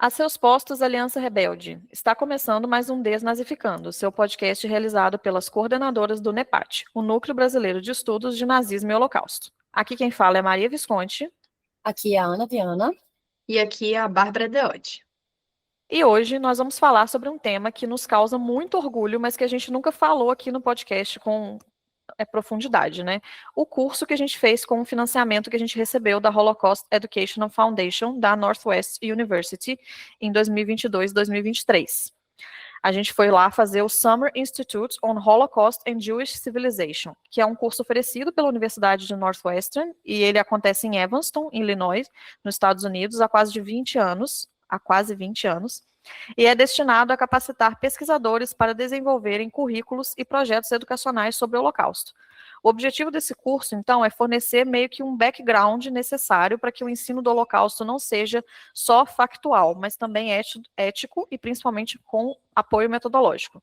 A seus postos, Aliança Rebelde. Está começando mais um Desnazificando, seu podcast realizado pelas coordenadoras do NEPAT, o Núcleo Brasileiro de Estudos de Nazismo e Holocausto. Aqui quem fala é Maria Visconti. Aqui é a Ana Viana. E aqui é a Bárbara Deotti. E hoje nós vamos falar sobre um tema que nos causa muito orgulho, mas que a gente nunca falou aqui no podcast com profundidade, né? O curso que a gente fez com o financiamento que a gente recebeu da Holocaust Educational Foundation da Northwest University em 2022 e 2023. A gente foi lá fazer o Summer Institute on Holocaust and Jewish Civilization, que é um curso oferecido pela Universidade de Northwestern, e ele acontece em Evanston, Illinois, nos Estados Unidos, há quase 20 anos, e é destinado a capacitar pesquisadores para desenvolverem currículos e projetos educacionais sobre o Holocausto. O objetivo desse curso, então, é fornecer meio que um background necessário para que o ensino do Holocausto não seja só factual, mas também ético e principalmente com apoio metodológico.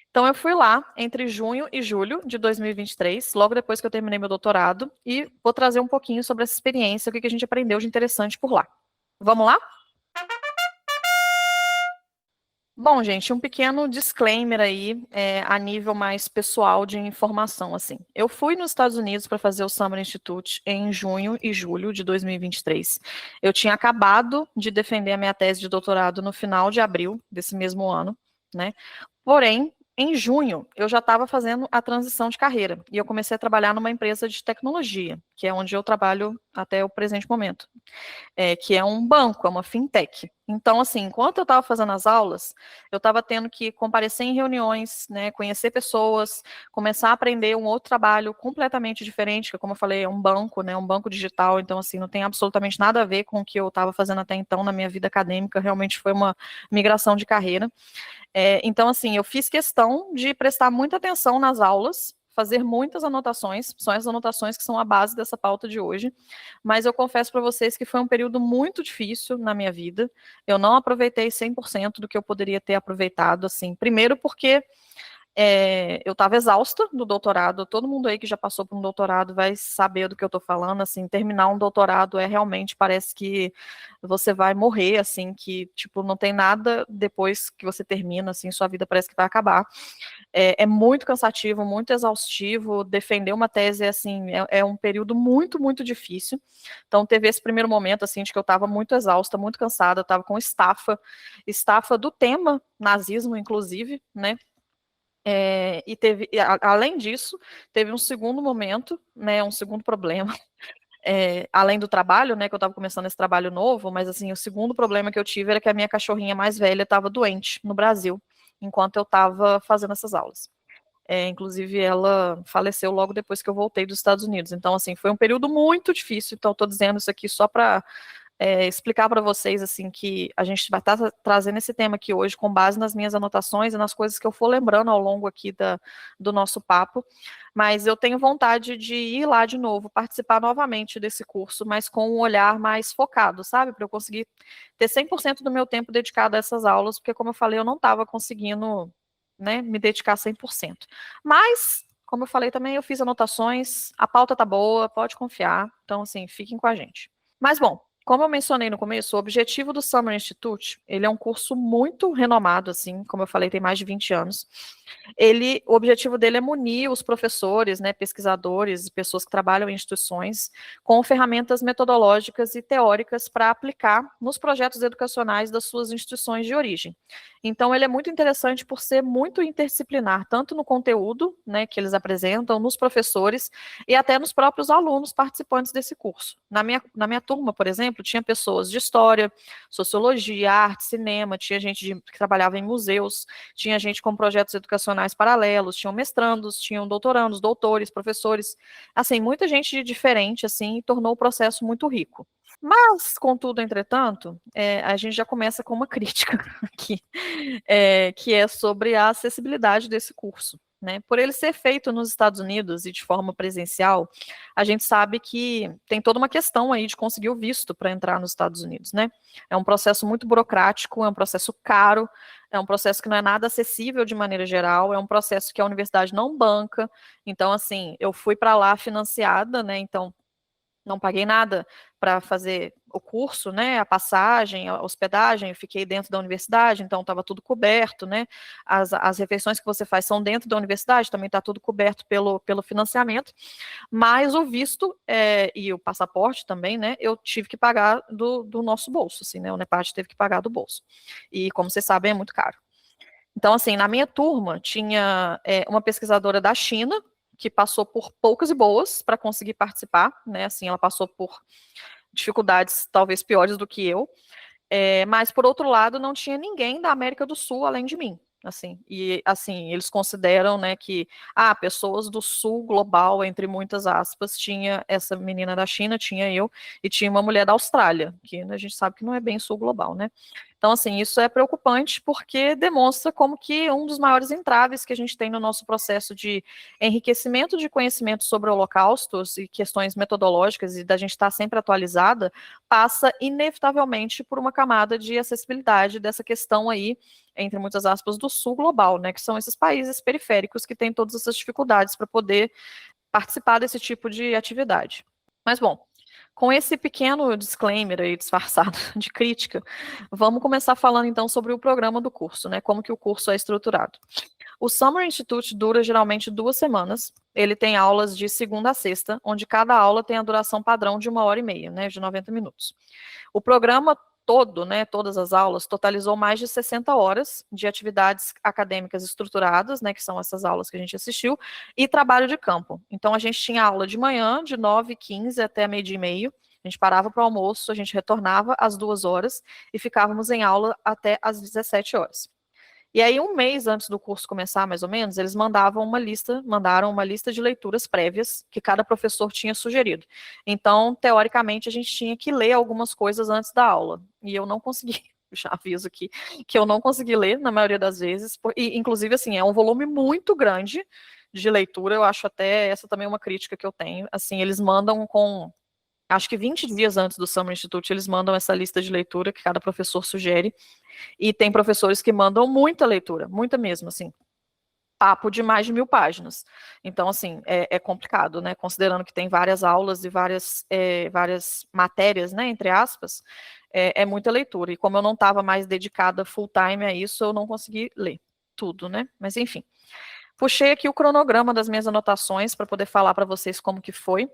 Então, eu fui lá entre junho e julho de 2023, logo depois que eu terminei meu doutorado, e vou trazer um pouquinho sobre essa experiência, o que a gente aprendeu de interessante por lá. Vamos lá? Bom, gente, um pequeno disclaimer aí, a nível mais pessoal de informação, assim. Eu fui nos Estados Unidos para fazer o Summer Institute em junho e julho de 2023. Eu tinha acabado de defender a minha tese de doutorado no final de abril desse mesmo ano, né? Porém, em junho, eu já estava fazendo a transição de carreira e eu comecei a trabalhar numa empresa de tecnologia, que é onde eu trabalho até o presente momento, que é um banco, é uma fintech. Então, assim, enquanto eu estava fazendo as aulas, eu estava tendo que comparecer em reuniões, né, conhecer pessoas, começar a aprender um outro trabalho completamente diferente, que, como eu falei, é um banco, né, um banco digital, então, assim, não tem absolutamente nada a ver com o que eu estava fazendo até então na minha vida acadêmica, realmente foi uma migração de carreira. Então, assim, eu fiz questão de prestar muita atenção nas aulas, fazer muitas anotações, são essas anotações que são a base dessa pauta de hoje, mas eu confesso para vocês que foi um período muito difícil na minha vida, eu não aproveitei 100% do que eu poderia ter aproveitado, assim, primeiro porque eu estava exausta do doutorado, todo mundo aí que já passou por um doutorado vai saber do que eu estou falando, assim, terminar um doutorado realmente, parece que você vai morrer, assim, que, tipo, não tem nada depois que você termina, assim, sua vida parece que vai acabar. É muito cansativo, muito exaustivo, defender uma tese, assim, é um período muito, muito difícil. Então, teve esse primeiro momento, assim, de que eu estava muito exausta, muito cansada, eu estava com estafa do tema nazismo, inclusive, né, e teve, além disso, teve um segundo momento, né, um segundo problema, além do trabalho, né, que eu estava começando esse trabalho novo, mas assim, o segundo problema que eu tive era que a minha cachorrinha mais velha estava doente no Brasil, enquanto eu estava fazendo essas aulas. Inclusive, ela faleceu logo depois que eu voltei dos Estados Unidos. Então, assim, foi um período muito difícil. Então, estou dizendo isso aqui só para explicar para vocês, assim, que a gente vai estar trazendo esse tema aqui hoje com base nas minhas anotações e nas coisas que eu for lembrando ao longo aqui do nosso papo, mas eu tenho vontade de ir lá de novo, participar novamente desse curso, mas com um olhar mais focado, sabe, para eu conseguir ter 100% do meu tempo dedicado a essas aulas, porque, como eu falei, eu não estava conseguindo, né, me dedicar 100%. Mas, como eu falei também, eu fiz anotações, a pauta tá boa, pode confiar, então, assim, fiquem com a gente. Mas, bom, como eu mencionei no começo, o objetivo do Summer Institute, ele é um curso muito renomado, assim, como eu falei, tem mais de 20 anos. O objetivo dele é munir os professores, né, pesquisadores e pessoas que trabalham em instituições com ferramentas metodológicas e teóricas para aplicar nos projetos educacionais das suas instituições de origem. Então, ele é muito interessante por ser muito interdisciplinar, tanto no conteúdo, né, que eles apresentam, nos professores e até nos próprios alunos participantes desse curso. Na minha turma, por exemplo, tinha pessoas de história, sociologia, arte, cinema, tinha gente que trabalhava em museus, tinha gente com projetos educacionais paralelos, tinham mestrandos, tinham doutorandos, doutores, professores, assim, muita gente diferente, assim, e tornou o processo muito rico. Mas, contudo, entretanto, a gente já começa com uma crítica aqui, que é sobre a acessibilidade desse curso. Né? Por ele ser feito nos Estados Unidos e de forma presencial, a gente sabe que tem toda uma questão aí de conseguir o visto para entrar nos Estados Unidos, né? É um processo muito burocrático, é um processo caro, é um processo que não é nada acessível de maneira geral, é um processo que a universidade não banca. Então, assim, eu fui para lá financiada, né? Então, não paguei nada para fazer o curso, né, a passagem, a hospedagem, eu fiquei dentro da universidade, então estava tudo coberto, né, as refeições que você faz são dentro da universidade, também está tudo coberto pelo financiamento, mas o visto e o passaporte também, né, eu tive que pagar do nosso bolso, assim, né, o NEPAD teve que pagar do bolso, e como vocês sabem, é muito caro. Então, assim, na minha turma tinha uma pesquisadora da China, que passou por poucas e boas para conseguir participar, né, assim, ela passou por dificuldades talvez piores do que eu, mas por outro lado não tinha ninguém da América do Sul além de mim, assim, e assim, eles consideram, né, que, pessoas do Sul global, entre muitas aspas, tinha essa menina da China, tinha eu, e tinha uma mulher da Austrália, que a gente sabe que não é bem Sul global, né. Então, assim, isso é preocupante porque demonstra como que um dos maiores entraves que a gente tem no nosso processo de enriquecimento de conhecimento sobre holocaustos e questões metodológicas e da gente estar sempre atualizada, passa inevitavelmente por uma camada de acessibilidade dessa questão aí, entre muitas aspas, do sul global, né, que são esses países periféricos que têm todas essas dificuldades para poder participar desse tipo de atividade. Mas, bom, com esse pequeno disclaimer aí disfarçado de crítica, vamos começar falando então sobre o programa do curso, né? Como que o curso é estruturado. O Summer Institute dura geralmente 2 semanas. Ele tem aulas de segunda a sexta, onde cada aula tem a duração padrão de 1h30, né? De 90 minutos. O programa todo, né, todas as aulas, totalizou mais de 60 horas de atividades acadêmicas estruturadas, né, que são essas aulas que a gente assistiu, e trabalho de campo. Então, a gente tinha aula de manhã, de 9h15 até 12h30, a gente parava para o almoço, a gente retornava às 2 horas e ficávamos em aula até às 17 horas. E aí, um mês antes do curso começar, mais ou menos, eles mandaram uma lista de leituras prévias que cada professor tinha sugerido. Então, teoricamente, a gente tinha que ler algumas coisas antes da aula. E eu não consegui, já aviso aqui, que eu não consegui ler na maioria das vezes. E, inclusive, assim, é um volume muito grande de leitura. Eu acho até essa também uma crítica que eu tenho. Assim, eles mandam com acho que 20 dias antes do Summer Institute, eles mandam essa lista de leitura que cada professor sugere, e tem professores que mandam muita leitura, muita mesmo, assim, papo de mais de 1000 páginas. Então, assim, é complicado, né, considerando que tem várias aulas e várias matérias, né, entre aspas, é muita leitura, e como eu não estava mais dedicada full time a isso, eu não consegui ler tudo, né, mas enfim. Puxei aqui o cronograma das minhas anotações para poder falar para vocês como que foi.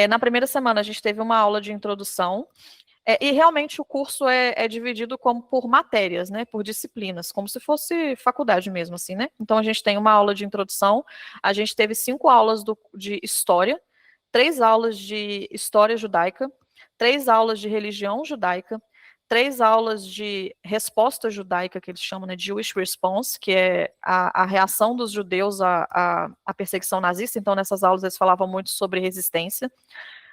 Na primeira semana, a gente teve uma aula de introdução, e realmente o curso é dividido por matérias, né, por disciplinas, como se fosse faculdade mesmo, assim, né? Então, a gente tem uma aula de introdução, a gente teve 5 aulas de história, 3 aulas de história judaica, 3 aulas de religião judaica, 3 aulas de resposta judaica, que eles chamam, né, Jewish Response, que é a reação dos judeus à perseguição nazista. Então, nessas aulas, eles falavam muito sobre resistência.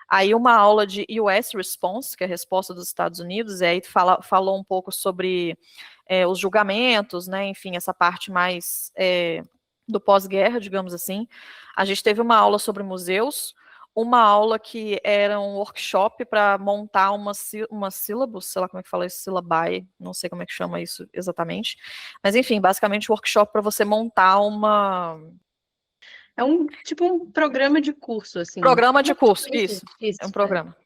Aí, uma aula de US Response, que é a resposta dos Estados Unidos, e aí falou um pouco sobre os julgamentos, né, enfim, essa parte mais do pós-guerra, digamos assim. A gente teve uma aula sobre museus, uma aula que era um workshop para montar uma sílabus, sei lá como é que fala isso, syllabi, não sei como é que chama isso exatamente, mas enfim, basicamente um workshop para você montar É tipo um programa de curso, assim. programa de curso, isso, é um programa.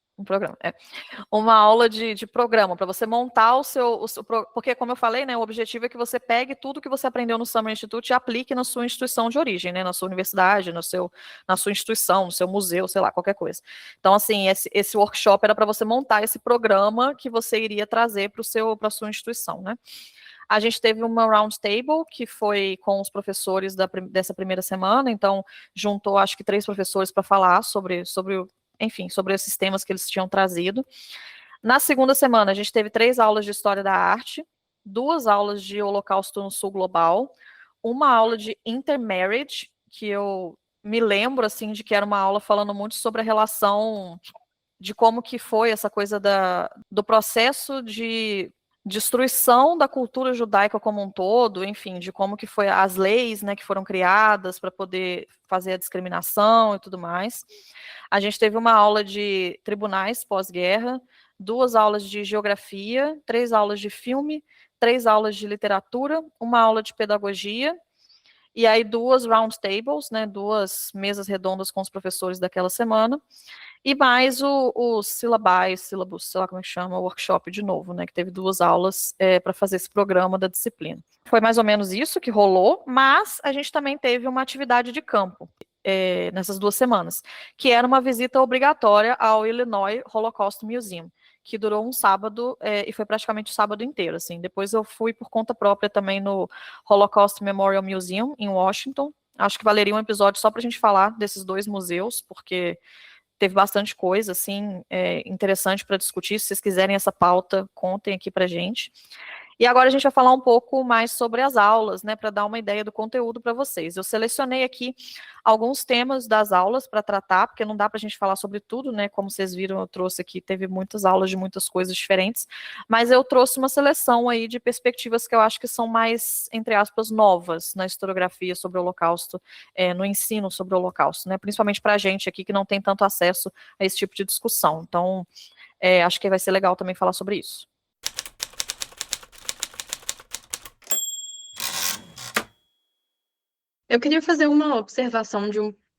Uma aula de programa, para você montar porque, como eu falei, né, o objetivo é que você pegue tudo que você aprendeu no Summer Institute e aplique na sua instituição de origem, né, na sua universidade, na sua instituição, no seu museu, sei lá, qualquer coisa. Então, assim, esse workshop era para você montar esse programa que você iria trazer para a sua instituição, né. A gente teve uma round table, que foi com os professores dessa primeira semana, então juntou, acho que 3 professores para falar sobre esses temas que eles tinham trazido. Na segunda semana, a gente teve 3 aulas de História da Arte, 2 aulas de Holocausto no Sul Global, uma aula de Intermarriage, que eu me lembro, assim, de que era uma aula falando muito sobre a relação de como que foi essa coisa do processo de destruição da cultura judaica como um todo, enfim, de como que foi as leis, né, que foram criadas para poder fazer a discriminação e tudo mais. A gente teve uma aula de tribunais pós-guerra, 2 aulas de geografia, 3 aulas de filme, 3 aulas de literatura, uma aula de pedagogia, e aí 2 round tables, né, 2 mesas redondas com os professores daquela semana, E mais o syllabus, sei lá como é que chama, o workshop de novo, né? Que teve 2 aulas para fazer esse programa da disciplina. Foi mais ou menos isso que rolou, mas a gente também teve uma atividade de campo nessas 2 semanas, que era uma visita obrigatória ao Illinois Holocaust Museum, que durou um sábado e foi praticamente o sábado inteiro, assim. Depois eu fui por conta própria também no Holocaust Memorial Museum, em Washington. Acho que valeria um episódio só para a gente falar desses 2 museus, porque teve bastante coisa, assim, interessante para discutir. Se vocês quiserem essa pauta, contem aqui para gente. E agora a gente vai falar um pouco mais sobre as aulas, né, para dar uma ideia do conteúdo para vocês. Eu selecionei aqui alguns temas das aulas para tratar, porque não dá para a gente falar sobre tudo, né, como vocês viram, eu trouxe aqui, teve muitas aulas de muitas coisas diferentes, mas eu trouxe uma seleção aí de perspectivas que eu acho que são mais, entre aspas, novas na historiografia sobre o Holocausto, no ensino sobre o Holocausto, né, principalmente para a gente aqui que não tem tanto acesso a esse tipo de discussão. Então, acho que vai ser legal também falar sobre isso. Eu queria fazer uma observação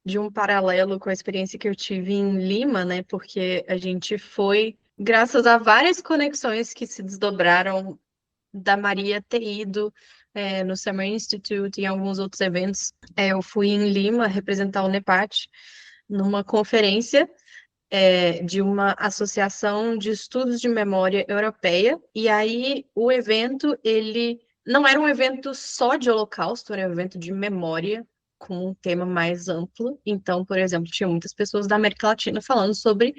de um paralelo com a experiência que eu tive em Lima, né? Porque a gente foi, graças a várias conexões que se desdobraram da Maria ter ido no Summer Institute e em alguns outros eventos. Eu fui em Lima representar o NEPAT numa conferência de uma associação de estudos de memória europeia, e aí o evento, ele não era um evento só de Holocausto, era um evento de memória, com um tema mais amplo. Então, por exemplo, tinha muitas pessoas da América Latina falando sobre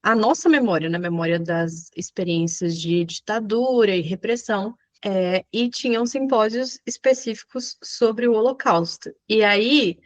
a nossa memória, na memória das experiências de ditadura e repressão, e tinham simpósios específicos sobre o Holocausto. E aí,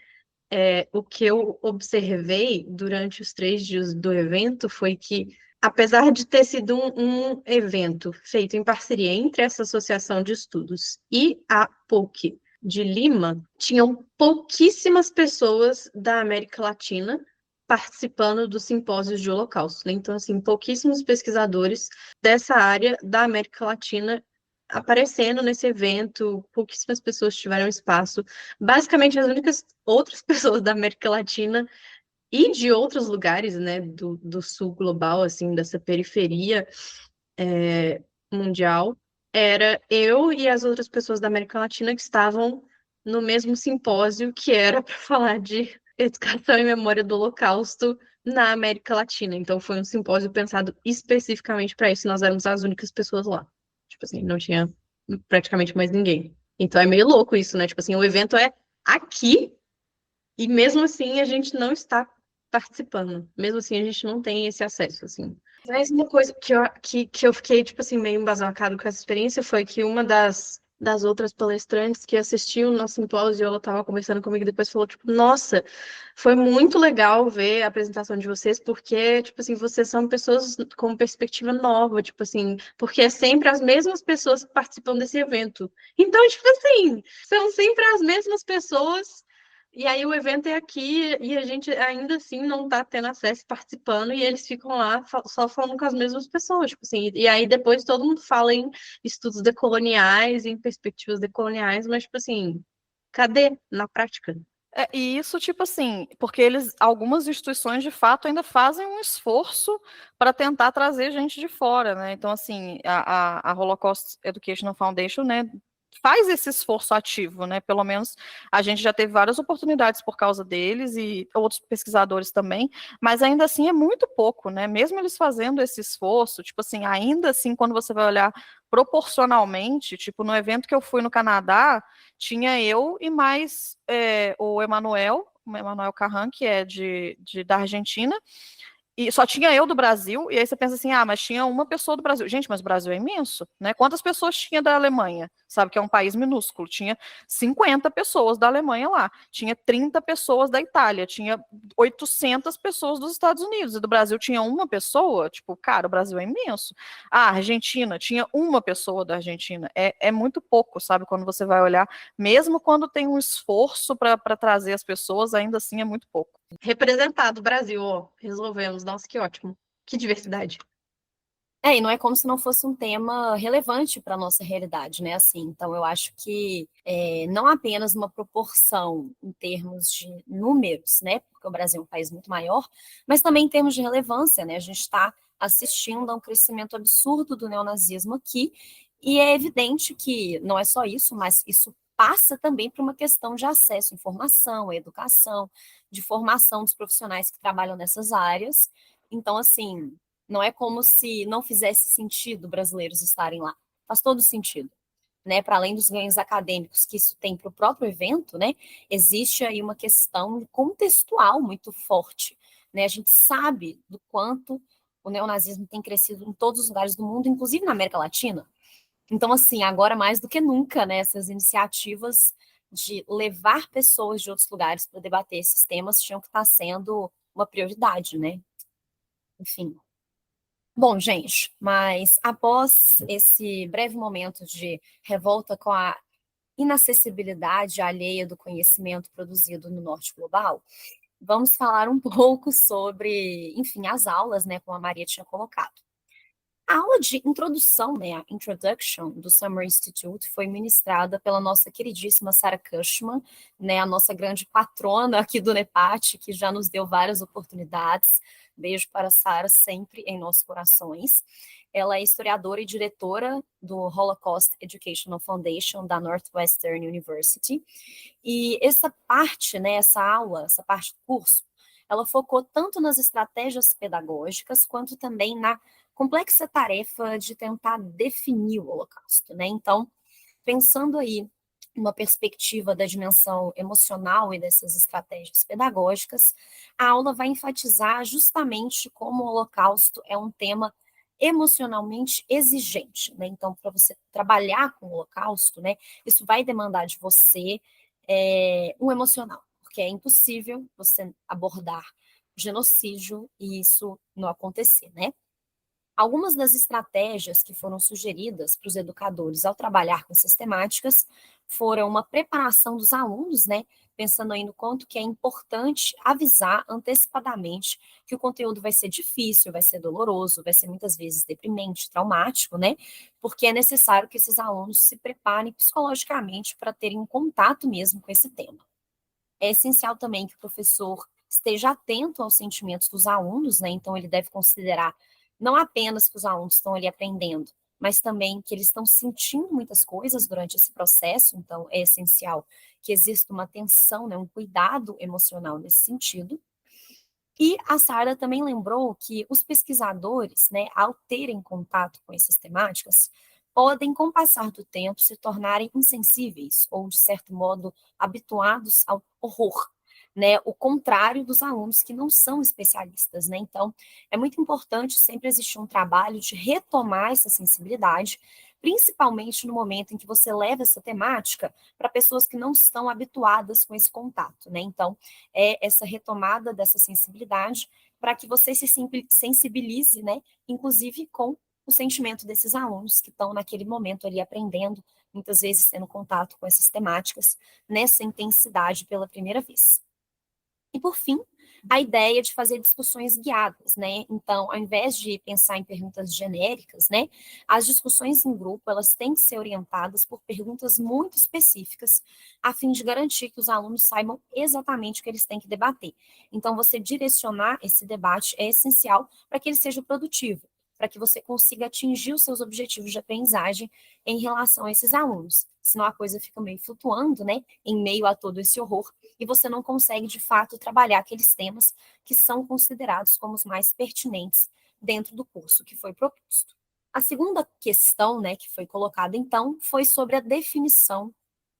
o que eu observei durante os 3 dias do evento foi que, apesar de ter sido um evento feito em parceria entre essa associação de estudos e a PUC de Lima, tinham pouquíssimas pessoas da América Latina participando dos simpósios de Holocausto, né? Então, assim, pouquíssimos pesquisadores dessa área da América Latina aparecendo nesse evento, pouquíssimas pessoas tiveram espaço. Basicamente, as únicas outras pessoas da América Latina e de outros lugares, né, do sul global, assim, dessa periferia mundial, era eu e as outras pessoas da América Latina que estavam no mesmo simpósio, que era para falar de educação e memória do Holocausto na América Latina. Então, foi um simpósio pensado especificamente para isso. Nós éramos as únicas pessoas lá. Tipo assim, não tinha praticamente mais ninguém. Então, é meio louco isso, né? Tipo assim, o evento é aqui e mesmo assim a gente não está participando. Mesmo assim, a gente não tem esse acesso, assim. Mas uma coisa que eu fiquei, tipo assim, meio embasbacado com essa experiência foi que uma das outras palestrantes que assistiu o nosso simpósio, ela estava conversando comigo e depois falou, tipo, nossa, foi muito legal ver a apresentação de vocês, porque, tipo assim, vocês são pessoas com perspectiva nova, tipo assim, porque é sempre as mesmas pessoas que participam desse evento. Então, tipo assim, são sempre as mesmas pessoas. E aí o evento é aqui e a gente ainda assim não tá tendo acesso participando e eles ficam lá só falando com as mesmas pessoas, tipo assim, e aí depois todo mundo fala em estudos decoloniais, em perspectivas decoloniais, mas tipo assim, cadê na prática? E isso, tipo assim, porque algumas instituições de fato ainda fazem um esforço para tentar trazer gente de fora, né? Então, assim, a Holocaust Educational Foundation, né, faz esse esforço ativo, né? Pelo menos a gente já teve várias oportunidades por causa deles e outros pesquisadores também, mas ainda assim é muito pouco, né? Mesmo eles fazendo esse esforço, tipo assim, ainda assim, quando você vai olhar proporcionalmente, tipo, no evento que eu fui no Canadá, tinha eu e mais o Emanuel Carran, que é da Argentina, e só tinha eu do Brasil, e aí você pensa assim, mas tinha uma pessoa do Brasil. Gente, mas o Brasil é imenso, né? Quantas pessoas tinha da Alemanha? Sabe que é um país minúsculo. Tinha 50 pessoas da Alemanha lá, tinha 30 pessoas da Itália, tinha 800 pessoas dos Estados Unidos, e do Brasil tinha uma pessoa, tipo, cara, o Brasil é imenso. A Argentina, tinha uma pessoa da Argentina. É muito pouco, sabe, quando você vai olhar, mesmo quando tem um esforço para trazer as pessoas, ainda assim é muito pouco. Representado, Brasil, ó, resolvemos. Nossa, que ótimo. Que diversidade. E não é como se não fosse um tema relevante para a nossa realidade, né? Assim, então, eu acho que não apenas uma proporção em termos de números, né? Porque o Brasil é um país muito maior, mas também em termos de relevância, né? A gente está assistindo a um crescimento absurdo do neonazismo aqui, e é evidente que não é só isso, mas isso passa também por uma questão de acesso à informação, à educação, de formação dos profissionais que trabalham nessas áreas. Então, assim, não é como se não fizesse sentido brasileiros estarem lá. Faz todo sentido, né? Para além dos ganhos acadêmicos que isso tem para o próprio evento, né? Existe aí uma questão contextual muito forte, né? A gente sabe do quanto o neonazismo tem crescido em todos os lugares do mundo, inclusive na América Latina. Então, assim, agora mais do que nunca, né? Essas iniciativas de levar pessoas de outros lugares para debater esses temas tinham que estar sendo uma prioridade, né? Enfim. Bom, gente, mas após esse breve momento de revolta com a inacessibilidade alheia do conhecimento produzido no norte global, vamos falar um pouco sobre, enfim, as aulas, né, como a Maria tinha colocado. A aula de introdução, né, a Introduction do Summer Institute foi ministrada pela nossa queridíssima Sarah Cushman, né, a nossa grande patrona aqui do NEPAT, que já nos deu várias oportunidades. Beijo para a Sarah, sempre em nossos corações. Ela é historiadora e diretora do Holocaust Educational Foundation da Northwestern University. E essa parte, né, essa aula, essa parte do curso, ela focou tanto nas estratégias pedagógicas quanto também na complexa tarefa de tentar definir o Holocausto, né? Então, pensando aí uma perspectiva da dimensão emocional e dessas estratégias pedagógicas, a aula vai enfatizar justamente como o Holocausto é um tema emocionalmente exigente, né? Então, para você trabalhar com o Holocausto, né, isso vai demandar de você um emocional, porque é impossível você abordar genocídio e isso não acontecer, né? Algumas das estratégias que foram sugeridas para os educadores ao trabalhar com essas temáticas foram uma preparação dos alunos, né, pensando aí no quanto que é importante avisar antecipadamente que o conteúdo vai ser difícil, vai ser doloroso, vai ser muitas vezes deprimente, traumático, né, porque é necessário que esses alunos se preparem psicologicamente para terem um contato mesmo com esse tema. É essencial também que o professor esteja atento aos sentimentos dos alunos, né? Então, ele deve considerar não apenas que os alunos estão ali aprendendo, mas também que eles estão sentindo muitas coisas durante esse processo. Então, é essencial que exista uma atenção, né, um cuidado emocional nesse sentido. E a Sara também lembrou que os pesquisadores, né, ao terem contato com essas temáticas, podem, com o passar do tempo, se tornarem insensíveis ou, de certo modo, habituados ao horror, né? O contrário dos alunos que não são especialistas, né? Então, é muito importante sempre existir um trabalho de retomar essa sensibilidade, principalmente no momento em que você leva essa temática para pessoas que não estão habituadas com esse contato, né? Então, é essa retomada dessa sensibilidade para que você se sensibilize, né, inclusive com o sentimento desses alunos que estão naquele momento ali aprendendo, muitas vezes tendo contato com essas temáticas nessa intensidade pela primeira vez. E por fim, a ideia de fazer discussões guiadas, né? Então, ao invés de pensar em perguntas genéricas, né, as discussões em grupo, elas têm que ser orientadas por perguntas muito específicas, a fim de garantir que os alunos saibam exatamente o que eles têm que debater. Então, você direcionar esse debate é essencial para que ele seja produtivo, para que você consiga atingir os seus objetivos de aprendizagem em relação a esses alunos. Senão a coisa fica meio flutuando, né, em meio a todo esse horror, e você não consegue, de fato, trabalhar aqueles temas que são considerados como os mais pertinentes dentro do curso que foi proposto. A segunda questão, né, que foi colocada, então, foi sobre a definição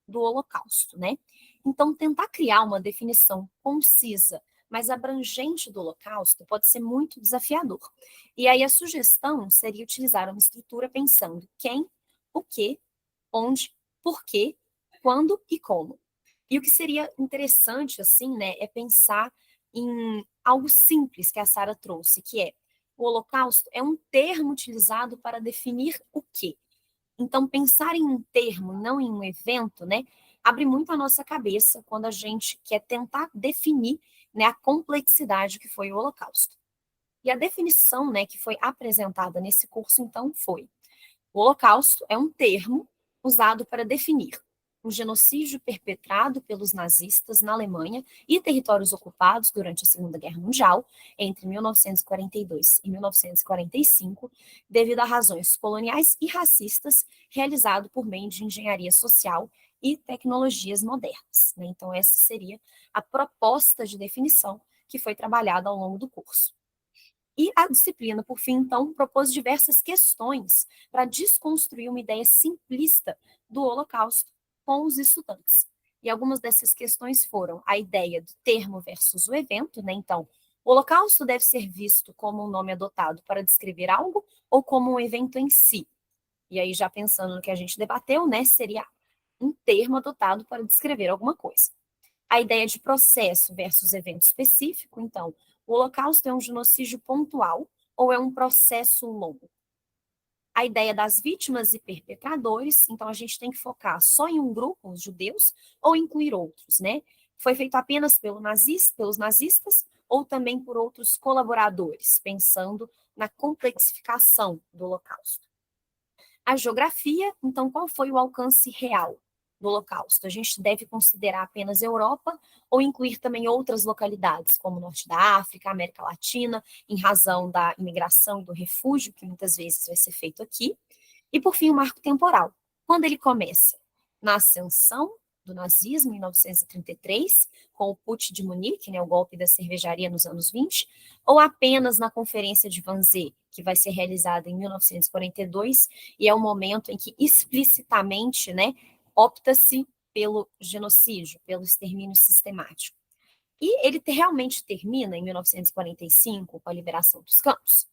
do Holocausto, né? Então, tentar criar uma definição concisa, mas abrangente do Holocausto pode ser muito desafiador. E aí a sugestão seria utilizar uma estrutura pensando quem, o que, onde, por quê, quando e como. E o que seria interessante, assim, né, é pensar em algo simples que a Sara trouxe, que é o Holocausto é um termo utilizado para definir o quê? Então, pensar em um termo, não em um evento, né, abre muito a nossa cabeça quando a gente quer tentar definir, né, a complexidade que foi o Holocausto. E a definição, né, que foi apresentada nesse curso, então, foi: o Holocausto é um termo usado para definir um genocídio perpetrado pelos nazistas na Alemanha e territórios ocupados durante a Segunda Guerra Mundial, entre 1942 e 1945, devido a razões coloniais e racistas, realizado por meio de engenharia social e tecnologias modernas, né? Então, essa seria a proposta de definição que foi trabalhada ao longo do curso. E a disciplina, por fim, então, propôs diversas questões para desconstruir uma ideia simplista do Holocausto com os estudantes. E algumas dessas questões foram a ideia do termo versus o evento, né? Então, o Holocausto deve ser visto como um nome adotado para descrever algo ou como um evento em si. E aí, já pensando no que a gente debateu, né, seria um termo adotado para descrever alguma coisa. A ideia de processo versus evento específico, então, o Holocausto é um genocídio pontual ou é um processo longo? A ideia das vítimas e perpetradores, então a gente tem que focar só em um grupo, os judeus, ou incluir outros, né? Foi feito apenas pelos nazistas ou também por outros colaboradores, pensando na complexificação do Holocausto. A geografia, então, qual foi o alcance real do Holocausto? A gente deve considerar apenas a Europa ou incluir também outras localidades, como o Norte da África, América Latina, em razão da imigração e do refúgio, que muitas vezes vai ser feito aqui. E, por fim, o marco temporal. Quando ele começa? Na ascensão do nazismo, em 1933, com o Putsch de Munique, né, o golpe da cervejaria nos anos 20, ou apenas na Conferência de Wannsee, que vai ser realizada em 1942, e é o momento em que explicitamente, né, opta-se pelo genocídio, pelo extermínio sistemático. E ele realmente termina em 1945 com a liberação dos campos.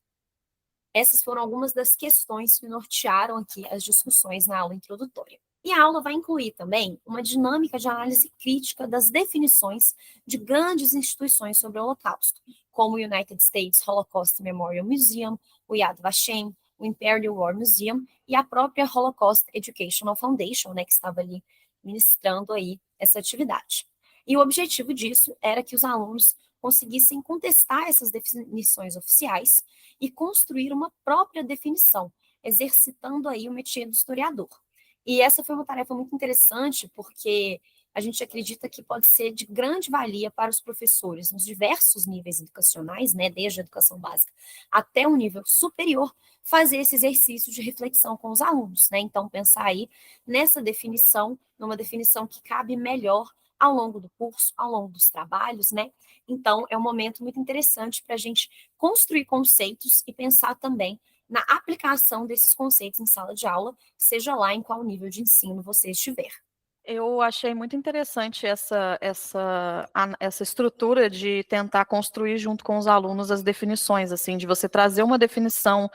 Essas foram algumas das questões que nortearam aqui as discussões na aula introdutória. E a aula vai incluir também uma dinâmica de análise crítica das definições de grandes instituições sobre o Holocausto, como o United States Holocaust Memorial Museum, o Yad Vashem, o Imperial War Museum e a própria Holocaust Educational Foundation, né, que estava ali ministrando aí essa atividade. E o objetivo disso era que os alunos conseguissem contestar essas definições oficiais e construir uma própria definição, exercitando aí o métier do historiador. E essa foi uma tarefa muito interessante, porque a gente acredita que pode ser de grande valia para os professores nos diversos níveis educacionais, né, desde a educação básica até o nível superior, fazer esse exercício de reflexão com os alunos, né? Então, pensar aí nessa definição, numa definição que cabe melhor ao longo do curso, ao longo dos trabalhos, né? Então, é um momento muito interessante para a gente construir conceitos e pensar também na aplicação desses conceitos em sala de aula, seja lá em qual nível de ensino você estiver. Eu achei muito interessante essa estrutura de tentar construir junto com os alunos as definições, assim, de você trazer uma definição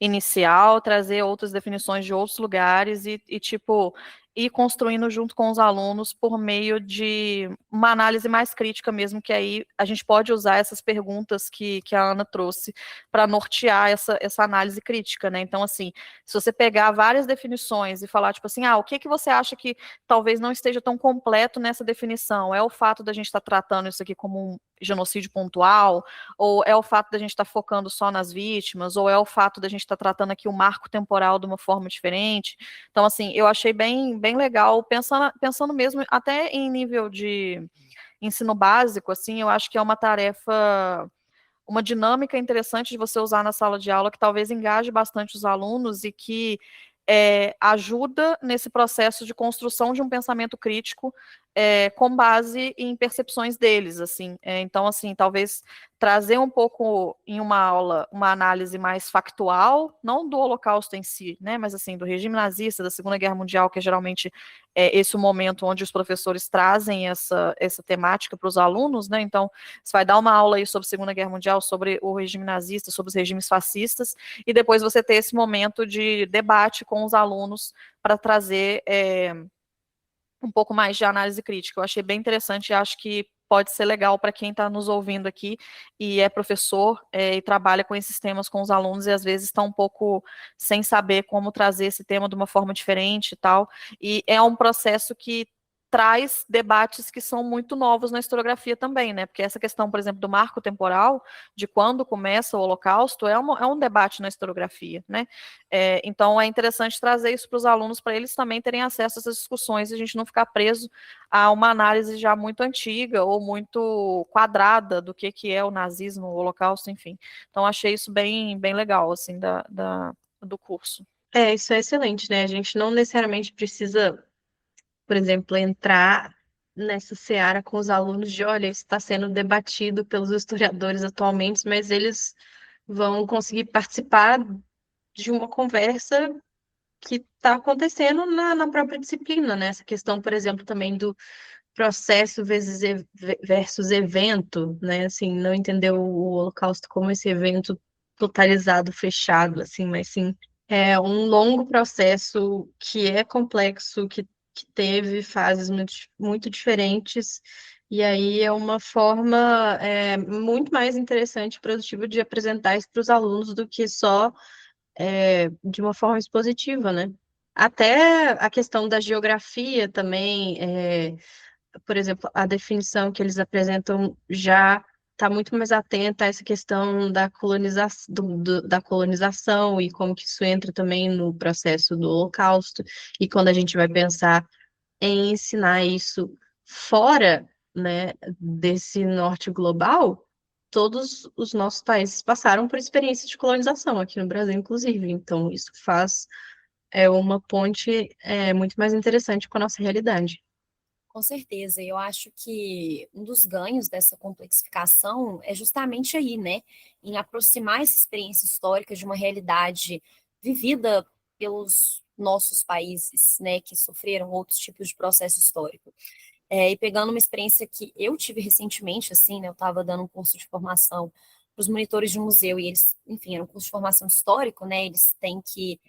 inicial, trazer outras definições de outros lugares e tipo, ir construindo junto com os alunos por meio de uma análise mais crítica mesmo, que aí a gente pode usar essas perguntas que a Ana trouxe para nortear essa análise crítica, né? Então, assim, se você pegar várias definições e falar, tipo assim, o que você acha que talvez não esteja tão completo nessa definição? É o fato da gente estar tratando isso aqui como um genocídio pontual? Ou é o fato da gente estar focando só nas vítimas? Ou é o fato da gente estar tratando aqui o marco temporal de uma forma diferente? Então, assim, eu achei bem legal, pensando mesmo até em nível de ensino básico, assim, eu acho que é uma tarefa, uma dinâmica interessante de você usar na sala de aula, que talvez engaje bastante os alunos e que ajuda nesse processo de construção de um pensamento crítico com base em percepções deles, assim. Então, assim, talvez trazer um pouco em uma aula uma análise mais factual, não do Holocausto em si, né, mas assim, do regime nazista, da Segunda Guerra Mundial, que é geralmente esse o momento onde os professores trazem essa temática para os alunos, né, então você vai dar uma aula aí sobre a Segunda Guerra Mundial, sobre o regime nazista, sobre os regimes fascistas, e depois você ter esse momento de debate com os alunos para trazer um pouco mais de análise crítica. Eu achei bem interessante e acho que pode ser legal para quem está nos ouvindo aqui e é professor e trabalha com esses temas com os alunos e às vezes está um pouco sem saber como trazer esse tema de uma forma diferente e tal. E é um processo que traz debates que são muito novos na historiografia também, né? Porque essa questão, por exemplo, do marco temporal, de quando começa o Holocausto, é um debate na historiografia, né? Então é interessante trazer isso para os alunos, para eles também terem acesso a essas discussões e a gente não ficar preso a uma análise já muito antiga ou muito quadrada do que é o nazismo, o Holocausto, enfim. Então achei isso bem, bem legal, assim, do curso. Isso é excelente, né? A gente não necessariamente precisa, por exemplo, entrar nessa seara com os alunos de, olha, isso está sendo debatido pelos historiadores atualmente, mas eles vão conseguir participar de uma conversa que está acontecendo na própria disciplina, né? Essa questão, por exemplo, também do processo versus evento, né? Assim, não entender o Holocausto como esse evento totalizado, fechado, assim, mas sim é um longo processo que é complexo, que teve fases muito diferentes, e aí é uma forma muito mais interessante e produtiva de apresentar isso para os alunos do que só de uma forma expositiva, né? Até a questão da geografia também, por exemplo, a definição que eles apresentam já está muito mais atenta a essa questão da colonização e como que isso entra também no processo do Holocausto. E quando a gente vai pensar em ensinar isso fora, né, desse norte global, todos os nossos países passaram por experiências de colonização, aqui no Brasil, inclusive. Então, isso faz uma ponte muito mais interessante com a nossa realidade. Com certeza, eu acho que um dos ganhos dessa complexificação é justamente aí, né, em aproximar essa experiência histórica de uma realidade vivida pelos nossos países, né, que sofreram outros tipos de processo histórico. E pegando uma experiência que eu tive recentemente, assim, né, eu estava dando um curso de formação para os monitores de museu e eles, enfim, era um curso de formação histórico, né, eles têm que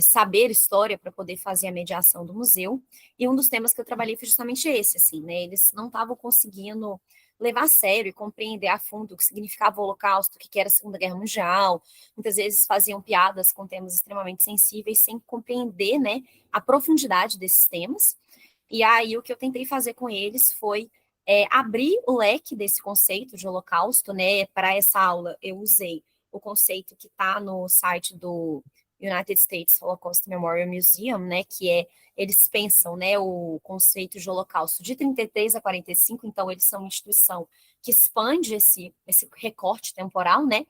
saber história para poder fazer a mediação do museu. E um dos temas que eu trabalhei foi justamente esse, assim, né? Eles não estavam conseguindo levar a sério e compreender a fundo o que significava o Holocausto, o que era a Segunda Guerra Mundial. Muitas vezes faziam piadas com temas extremamente sensíveis sem compreender, né, a profundidade desses temas. E aí o que eu tentei fazer com eles foi abrir o leque desse conceito de Holocausto, né? Para essa aula eu usei o conceito que está no site do United States Holocaust Memorial Museum, né, que eles pensam, né, o conceito de holocausto de 33 a 45, então eles são uma instituição que expande esse recorte temporal, né,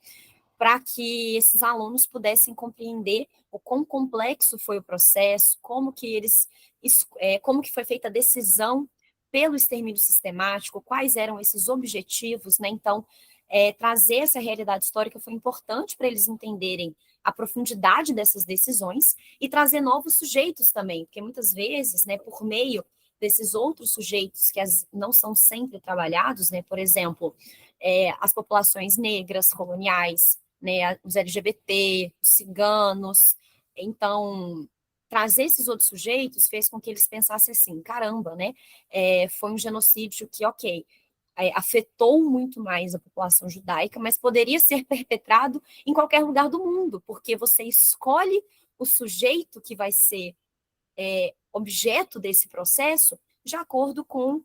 para que esses alunos pudessem compreender o quão complexo foi o processo, como que foi feita a decisão pelo extermínio sistemático, quais eram esses objetivos, né, então trazer essa realidade histórica foi importante para eles entenderem a profundidade dessas decisões e trazer novos sujeitos também, porque muitas vezes, né, por meio desses outros sujeitos que não são sempre trabalhados, né, por exemplo, as populações negras coloniais, né, os LGBT, os ciganos, então trazer esses outros sujeitos fez com que eles pensassem assim, caramba, né, foi um genocídio que, ok, afetou muito mais a população judaica, mas poderia ser perpetrado em qualquer lugar do mundo, porque você escolhe o sujeito que vai ser objeto desse processo de acordo com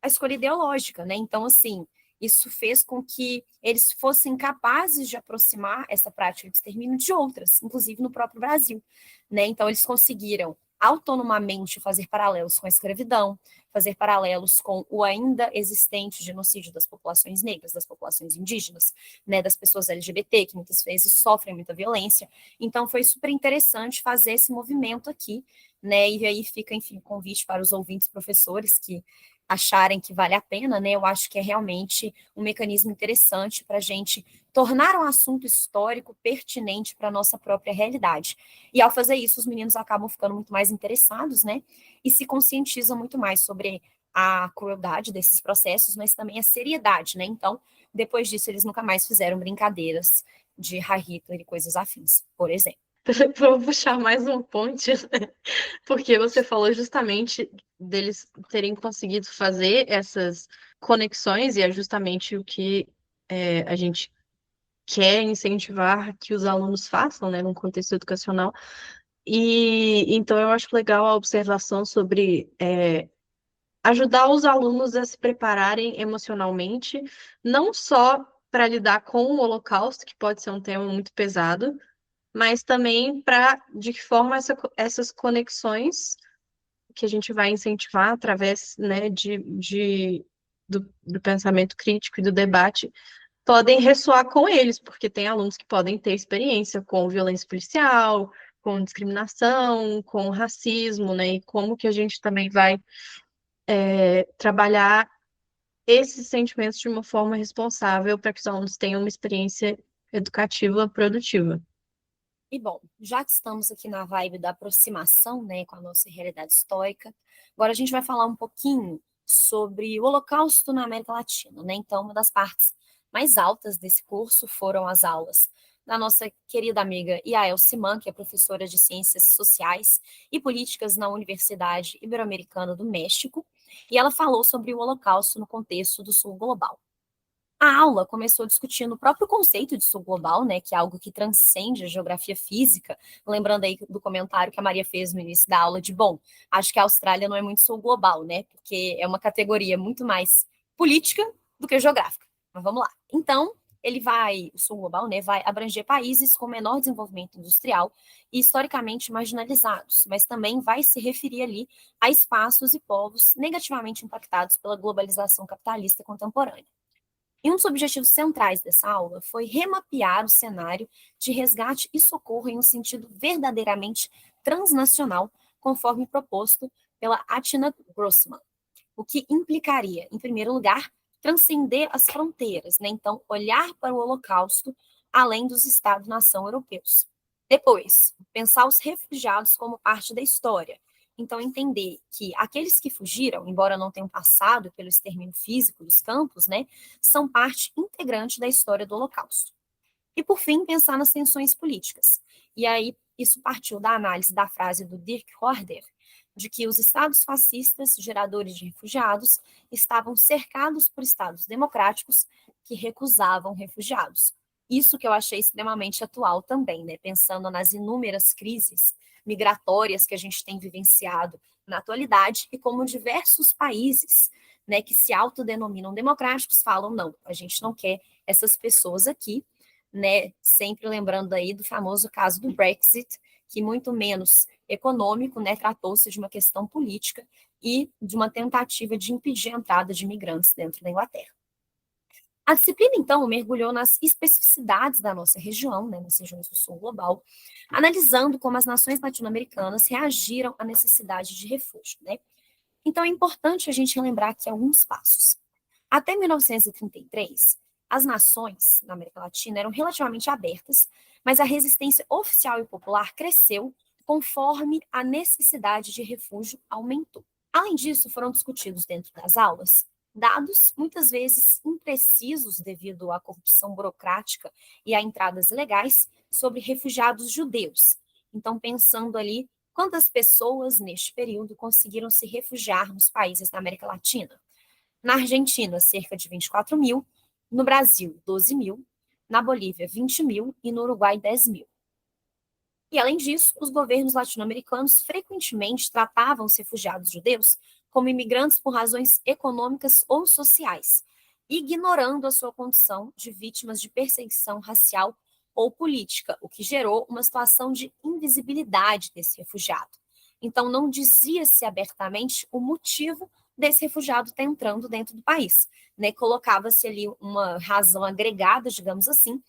a escolha ideológica, né? Então, assim, isso fez com que eles fossem capazes de aproximar essa prática de extermínio de outras, inclusive no próprio Brasil, né? Então, eles conseguiram autonomamente fazer paralelos com a escravidão, fazer paralelos com o ainda existente genocídio das populações negras, das populações indígenas, né, das pessoas LGBT, que muitas vezes sofrem muita violência. Então, foi super interessante fazer esse movimento aqui, né? E aí fica, enfim, o convite para os ouvintes professores que acharem que vale a pena, né? Eu acho que é realmente um mecanismo interessante para a gente tornar um assunto histórico pertinente para a nossa própria realidade. E ao fazer isso, os meninos acabam ficando muito mais interessados, né? E se conscientizam muito mais sobre a crueldade desses processos, mas também a seriedade, né? Então, depois disso, eles nunca mais fizeram brincadeiras de Hitler e coisas afins, por exemplo. Vou puxar mais uma ponte, porque você falou justamente deles terem conseguido fazer essas conexões, e é justamente o que a gente quer incentivar que os alunos façam, né, num contexto educacional. E então eu acho legal a observação sobre ajudar os alunos a se prepararem emocionalmente, não só para lidar com o Holocausto, que pode ser um tema muito pesado, mas também para de que forma essas conexões que a gente vai incentivar através, né, do pensamento crítico e do debate podem ressoar com eles, porque tem alunos que podem ter experiência com violência policial, com discriminação, com racismo, né, e como que a gente também vai trabalhar esses sentimentos de uma forma responsável para que os alunos tenham uma experiência educativa produtiva. E bom, já que estamos aqui na vibe da aproximação, né, com a nossa realidade histórica, agora a gente vai falar um pouquinho sobre o Holocausto na América Latina, né? Então, uma das partes mais altas desse curso foram as aulas da nossa querida amiga Yael Siman, que é professora de Ciências Sociais e Políticas na Universidade Ibero-Americana do México, e ela falou sobre o Holocausto no contexto do Sul Global. A aula começou discutindo o próprio conceito de sul global, né, que é algo que transcende a geografia física, lembrando aí do comentário que a Maria fez no início da aula de, bom, acho que a Austrália não é muito sul global, né, porque é uma categoria muito mais política do que geográfica. Mas vamos lá. Então, o sul global, né, vai abranger países com menor desenvolvimento industrial e historicamente marginalizados, mas também vai se referir ali a espaços e povos negativamente impactados pela globalização capitalista contemporânea. E um dos objetivos centrais dessa aula foi remapear o cenário de resgate e socorro em um sentido verdadeiramente transnacional, conforme proposto pela Atina Grossman, o que implicaria, em primeiro lugar, transcender as fronteiras, né? Então, olhar para o Holocausto além dos Estados-nação europeus. Depois, pensar os refugiados como parte da história. Então, entender que aqueles que fugiram, embora não tenham passado pelo extermínio físico dos campos, né, são parte integrante da história do Holocausto. E, por fim, pensar nas tensões políticas. E aí, isso partiu da análise da frase do Dirk Horder, de que os estados fascistas, geradores de refugiados, estavam cercados por estados democráticos que recusavam refugiados. Isso que eu achei extremamente atual também, né? Pensando nas inúmeras crises migratórias que a gente tem vivenciado na atualidade e como diversos países, né, que se autodenominam democráticos falam, não, a gente não quer essas pessoas aqui, né? Sempre lembrando aí do famoso caso do Brexit, que muito menos econômico, né, tratou-se de uma questão política e de uma tentativa de impedir a entrada de imigrantes dentro da Inglaterra. A disciplina, então, mergulhou nas especificidades da nossa região, né, nas regiões do sul global, analisando como as nações latino-americanas reagiram à necessidade de refúgio, né? Então, é importante a gente lembrar aqui alguns passos. Até 1933, as nações na América Latina eram relativamente abertas, mas a resistência oficial e popular cresceu conforme a necessidade de refúgio aumentou. Além disso, foram discutidos dentro das aulas dados muitas vezes imprecisos devido à corrupção burocrática e a entradas ilegais sobre refugiados judeus. Então, pensando ali quantas pessoas neste período conseguiram se refugiar nos países da América Latina. Na Argentina, cerca de 24 mil, no Brasil, 12 mil, na Bolívia, 20 mil e no Uruguai, 10 mil. E, além disso, os governos latino-americanos frequentemente tratavam os refugiados judeus como imigrantes por razões econômicas ou sociais, ignorando a sua condição de vítimas de perseguição racial ou política, o que gerou uma situação de invisibilidade desse refugiado. Então, não dizia-se abertamente o motivo desse refugiado estar entrando dentro do país, né? Colocava-se ali uma razão agregada, digamos assim,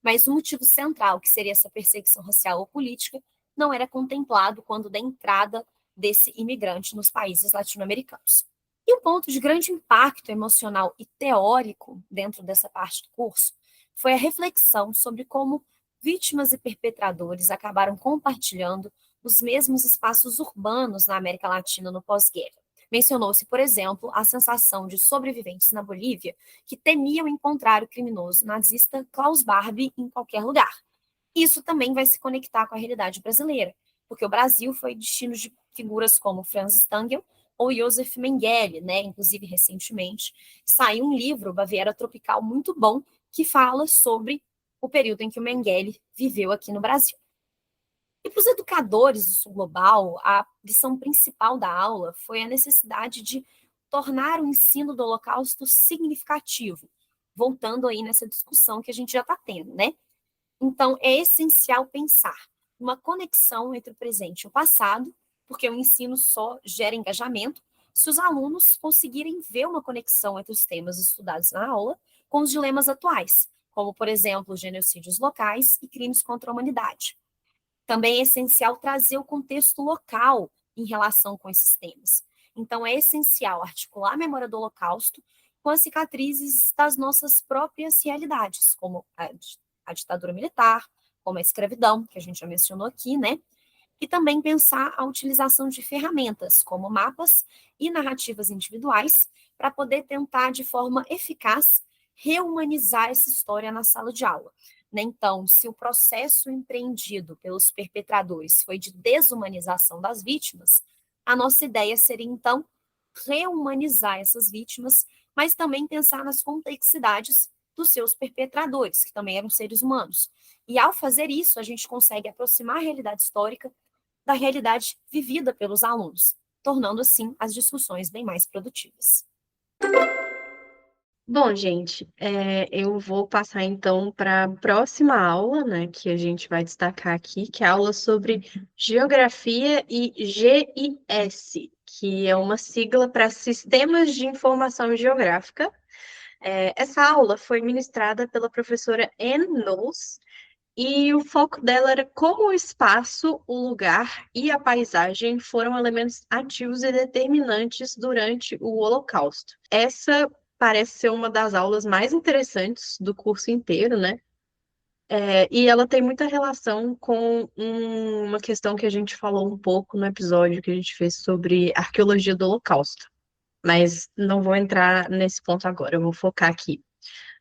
mas o motivo central, que seria essa perseguição racial ou política, não era contemplado quando da entrada desse imigrante nos países latino-americanos. E um ponto de grande impacto emocional e teórico dentro dessa parte do curso foi a reflexão sobre como vítimas e perpetradores acabaram compartilhando os mesmos espaços urbanos na América Latina no pós-guerra. Mencionou-se, por exemplo, a sensação de sobreviventes na Bolívia que temiam encontrar o criminoso nazista Klaus Barbie em qualquer lugar. Isso também vai se conectar com a realidade brasileira, porque o Brasil foi destino de figuras como Franz Stangl ou Joseph Mengele, né? Inclusive, recentemente, saiu um livro, Baviera Tropical, muito bom, que fala sobre o período em que o Mengele viveu aqui no Brasil. E para os educadores do Sul Global, a lição principal da aula foi a necessidade de tornar o ensino do Holocausto significativo, voltando aí nessa discussão que a gente já está tendo, né? Então, é essencial pensar uma conexão entre o presente e o passado, porque o ensino só gera engajamento se os alunos conseguirem ver uma conexão entre os temas estudados na aula com os dilemas atuais, como, por exemplo, genocídios locais e crimes contra a humanidade. Também é essencial trazer o contexto local em relação com esses temas. Então, é essencial articular a memória do Holocausto com as cicatrizes das nossas próprias realidades, como a ditadura militar, como a escravidão, que a gente já mencionou aqui, né? E também pensar a utilização de ferramentas, como mapas e narrativas individuais, para poder tentar, de forma eficaz, rehumanizar essa história na sala de aula. Né? Então, se o processo empreendido pelos perpetradores foi de desumanização das vítimas, a nossa ideia seria, então, rehumanizar essas vítimas, mas também pensar nas complexidades dos seus perpetradores, que também eram seres humanos. E, ao fazer isso, a gente consegue aproximar a realidade histórica da realidade vivida pelos alunos, tornando, assim, as discussões bem mais produtivas. Bom, gente, eu vou passar então para a próxima aula, né, que a gente vai destacar aqui, que é a aula sobre Geografia e GIS, que é uma sigla para Sistemas de Informação Geográfica. Essa aula foi ministrada pela professora Anne Knowles, e o foco dela era como o espaço, o lugar e a paisagem foram elementos ativos e determinantes durante o Holocausto. Essa parece ser uma das aulas mais interessantes do curso inteiro, né? E ela tem muita relação com uma questão que a gente falou um pouco no episódio que a gente fez sobre arqueologia do Holocausto. Mas não vou entrar nesse ponto agora, eu vou focar aqui.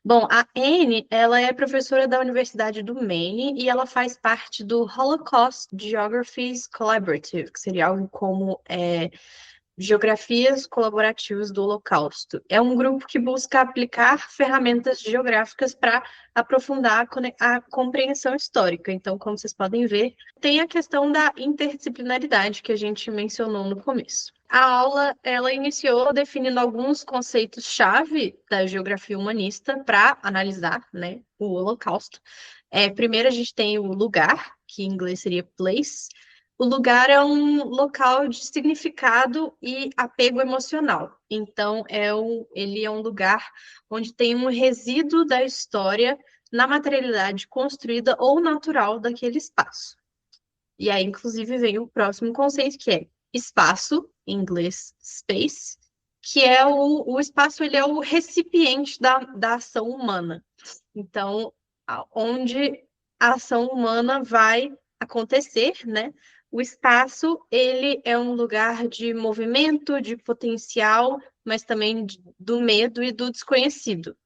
Bom, a Anne, ela é professora da Universidade do Maine e ela faz parte do Holocaust Geographies Collaborative, que seria algo como Geografias Colaborativas do Holocausto. É um grupo que busca aplicar ferramentas geográficas para aprofundar a compreensão histórica. Então, como vocês podem ver, tem a questão da interdisciplinaridade que a gente mencionou no começo. A aula, ela iniciou definindo alguns conceitos-chave da geografia humanista para analisar, né, o Holocausto. Primeiro, a gente tem o lugar, que em inglês seria place. O lugar é um local de significado e apego emocional. Então, ele é um lugar onde tem um resíduo da história na materialidade construída ou natural daquele espaço. E aí, inclusive, vem o próximo conceito, que é espaço, em inglês space, que é o espaço, ele é o recipiente da ação humana. Então, onde a ação humana vai acontecer, né? O espaço, ele é um lugar de movimento, de potencial, mas também do medo e do desconhecido.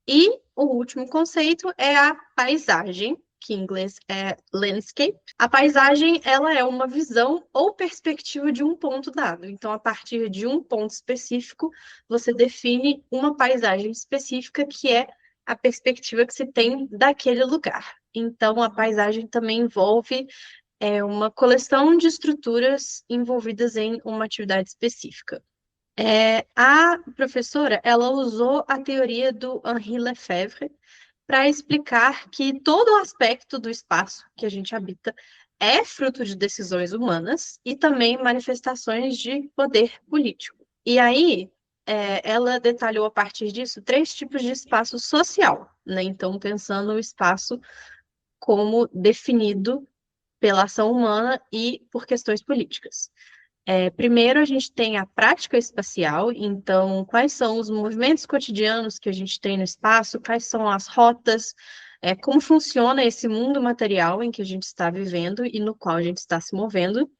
E o último conceito é a paisagem, que em inglês é landscape. A paisagem, ela é uma visão ou perspectiva de um ponto dado. Então, a partir de um ponto específico, você define uma paisagem específica que é a perspectiva que se tem daquele lugar. Então, a paisagem também envolve uma coleção de estruturas envolvidas em uma atividade específica. A professora, ela usou a teoria do Henri Lefebvre para explicar que todo aspecto do espaço que a gente habita é fruto de decisões humanas e também manifestações de poder político. E aí, ela detalhou a partir disso 3 tipos de espaço social, né? Então, pensando o espaço como definido pela ação humana e por questões políticas. Primeiro, a gente tem a prática espacial, então, quais são os movimentos cotidianos que a gente tem no espaço, quais são as rotas, como funciona esse mundo material em que a gente está vivendo e no qual a gente está se movendo.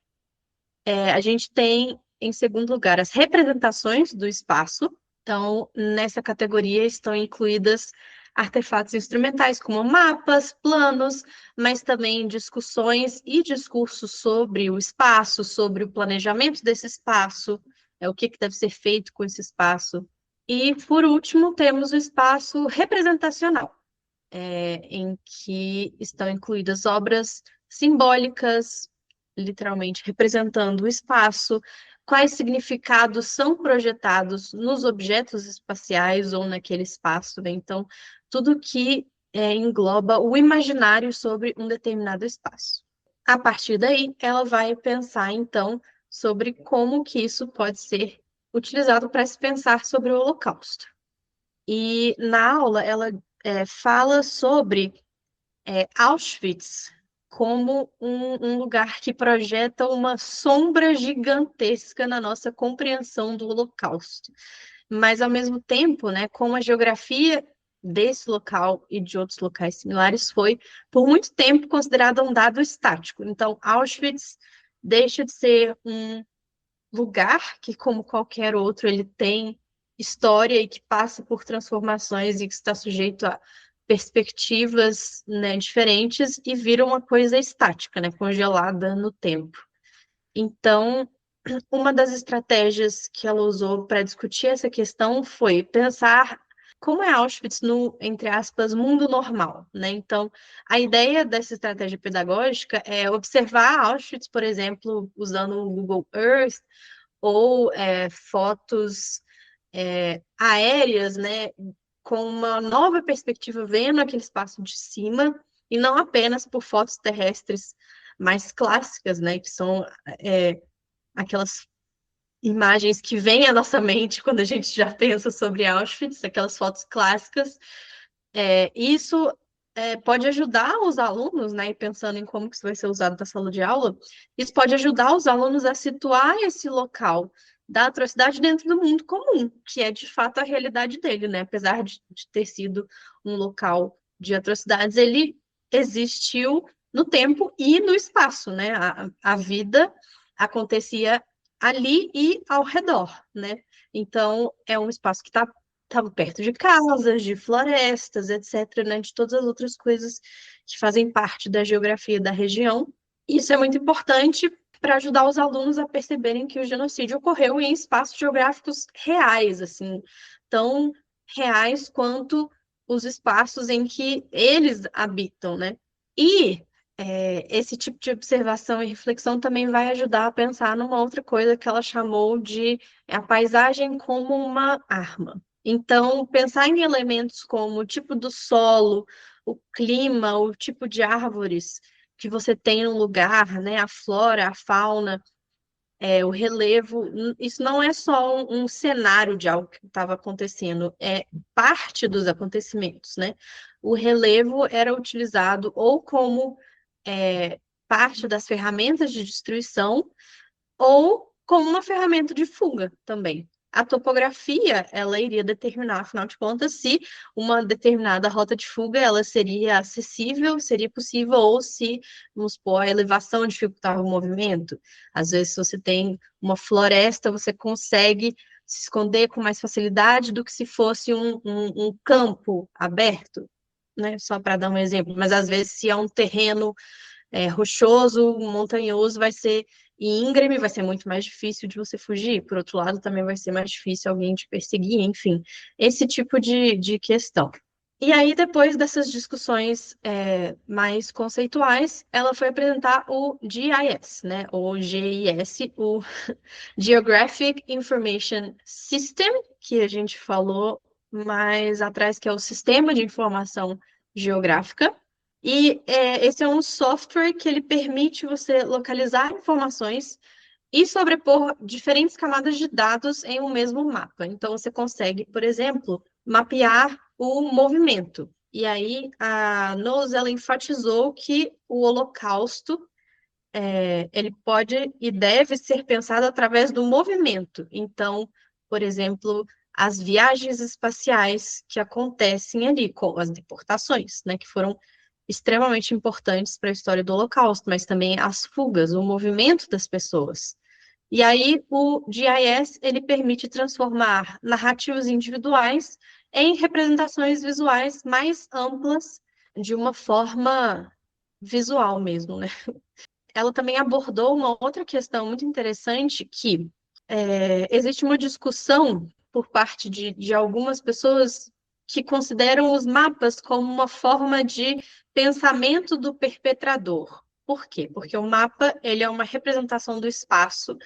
A gente tem, em segundo lugar, as representações do espaço. Então, nessa categoria estão incluídas artefatos instrumentais como mapas, planos, mas também discussões e discursos sobre o espaço, sobre o planejamento desse espaço, o que deve ser feito com esse espaço. E, por último, temos o espaço representacional, em que estão incluídas obras simbólicas, literalmente representando o espaço, quais significados são projetados nos objetos espaciais ou naquele espaço, né? Então, tudo que engloba o imaginário sobre um determinado espaço. A partir daí, ela vai pensar, então, sobre como que isso pode ser utilizado para se pensar sobre o Holocausto. E na aula, ela fala sobre Auschwitz como um lugar que projeta uma sombra gigantesca na nossa compreensão do Holocausto. Mas, ao mesmo tempo, né, como a geografia desse local e de outros locais similares foi, por muito tempo, considerada um dado estático. Então, Auschwitz deixa de ser um lugar que, como qualquer outro, ele tem história e que passa por transformações e que está sujeito a perspectivas, né, diferentes e vira uma coisa estática, né, congelada no tempo. Então, uma das estratégias que ela usou para discutir essa questão foi pensar como é Auschwitz no, entre aspas, mundo normal, né? Então, a ideia dessa estratégia pedagógica é observar Auschwitz, por exemplo, usando o Google Earth ou fotos aéreas, né? Com uma nova perspectiva, vendo aquele espaço de cima, e não apenas por fotos terrestres mais clássicas, né? Que são aquelas imagens que vêm à nossa mente quando a gente já pensa sobre Auschwitz, aquelas fotos clássicas. Isso pode ajudar os alunos, né, pensando em como que isso vai ser usado na sala de aula, isso pode ajudar os alunos a situar esse local da atrocidade dentro do mundo comum, que é de fato a realidade dele, né? Apesar de ter sido um local de atrocidades, ele existiu no tempo e no espaço, né? A vida acontecia ali e ao redor, né? Então, é um espaço que estava perto de casas, de florestas, etc., né? De todas as outras coisas que fazem parte da geografia da região. Isso é muito importante para ajudar os alunos a perceberem que o genocídio ocorreu em espaços geográficos reais, assim, tão reais quanto os espaços em que eles habitam, né? E esse tipo de observação e reflexão também vai ajudar a pensar numa outra coisa que ela chamou de a paisagem como uma arma. Então, pensar em elementos como o tipo do solo, o clima, o tipo de árvores que você tem no lugar, né, a flora, a fauna, o relevo, isso não é só um cenário de algo que estava acontecendo, é parte dos acontecimentos, né? O relevo era utilizado ou como parte das ferramentas de destruição ou como uma ferramenta de fuga também. A topografia, ela iria determinar, afinal de contas, se uma determinada rota de fuga ela seria acessível, seria possível, ou se, vamos supor, a elevação dificultava o movimento. Às vezes, se você tem uma floresta, você consegue se esconder com mais facilidade do que se fosse um campo aberto, né? Só para dar um exemplo. Mas, às vezes, se é um terreno rochoso, montanhoso, vai ser íngreme, vai ser muito mais difícil de você fugir. Por outro lado, também vai ser mais difícil alguém te perseguir, enfim, esse tipo de questão. E aí, depois dessas discussões mais conceituais, ela foi apresentar o GIS, né, ou GIS, o Geographic Information System, que a gente falou mais atrás, que é o Sistema de Informação Geográfica. E esse é um software que ele permite você localizar informações e sobrepor diferentes camadas de dados em um mesmo mapa. Então, você consegue, por exemplo, mapear o movimento. E aí, a Knowles, ela enfatizou que o Holocausto ele pode e deve ser pensado através do movimento. Então, por exemplo, as viagens espaciais que acontecem ali, com as deportações, né, que foram extremamente importantes para a história do Holocausto, mas também as fugas, o movimento das pessoas. E aí o GIS ele permite transformar narrativas individuais em representações visuais mais amplas de uma forma visual mesmo, né? Ela também abordou uma outra questão muito interessante que existe uma discussão por parte de algumas pessoas que consideram os mapas como uma forma de pensamento do perpetrador. Por quê? Porque o mapa ele é uma representação do espaço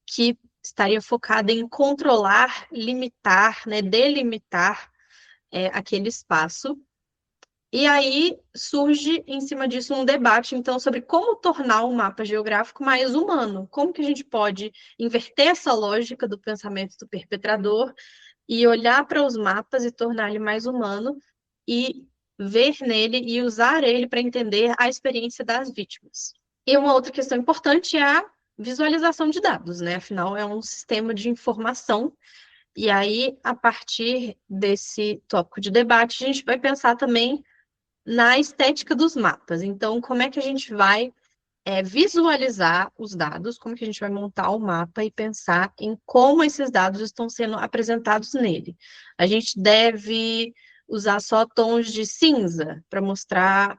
que estaria focada em controlar, limitar, né, delimitar aquele espaço. E aí surge em cima disso um debate, então, sobre como tornar o mapa geográfico mais humano. Como que a gente pode inverter essa lógica do pensamento do perpetrador e olhar para os mapas e tornar ele mais humano e ver nele e usar ele para entender a experiência das vítimas. E uma outra questão importante é a visualização de dados, né? Afinal, é um sistema de informação. E aí, a partir desse tópico de debate, a gente vai pensar também na estética dos mapas. Então, como é que a gente vai visualizar os dados, como que a gente vai montar o mapa e pensar em como esses dados estão sendo apresentados nele. A gente deve usar só tons de cinza para mostrar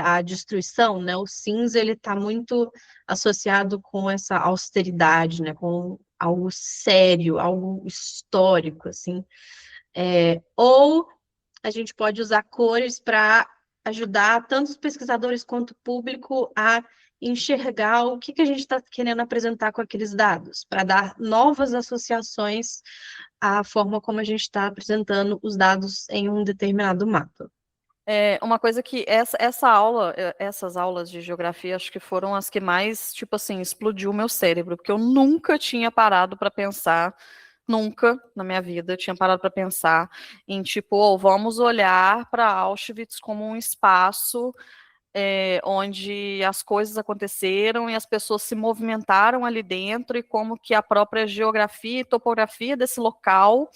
a destruição, né? O cinza ele está muito associado com essa austeridade, né? Com algo sério, algo histórico, assim. Ou a gente pode usar cores para ajudar tanto os pesquisadores quanto o público a enxergar o que a gente está querendo apresentar com aqueles dados, para dar novas associações à forma como a gente está apresentando os dados em um determinado mapa. Uma coisa que essa aula, essas aulas de geografia, acho que foram as que mais, tipo assim, explodiu o meu cérebro, porque eu nunca tinha parado para pensar, nunca na minha vida tinha parado para pensar em, tipo, vamos olhar para Auschwitz como um espaço onde as coisas aconteceram e as pessoas se movimentaram ali dentro e como que a própria geografia e topografia desse local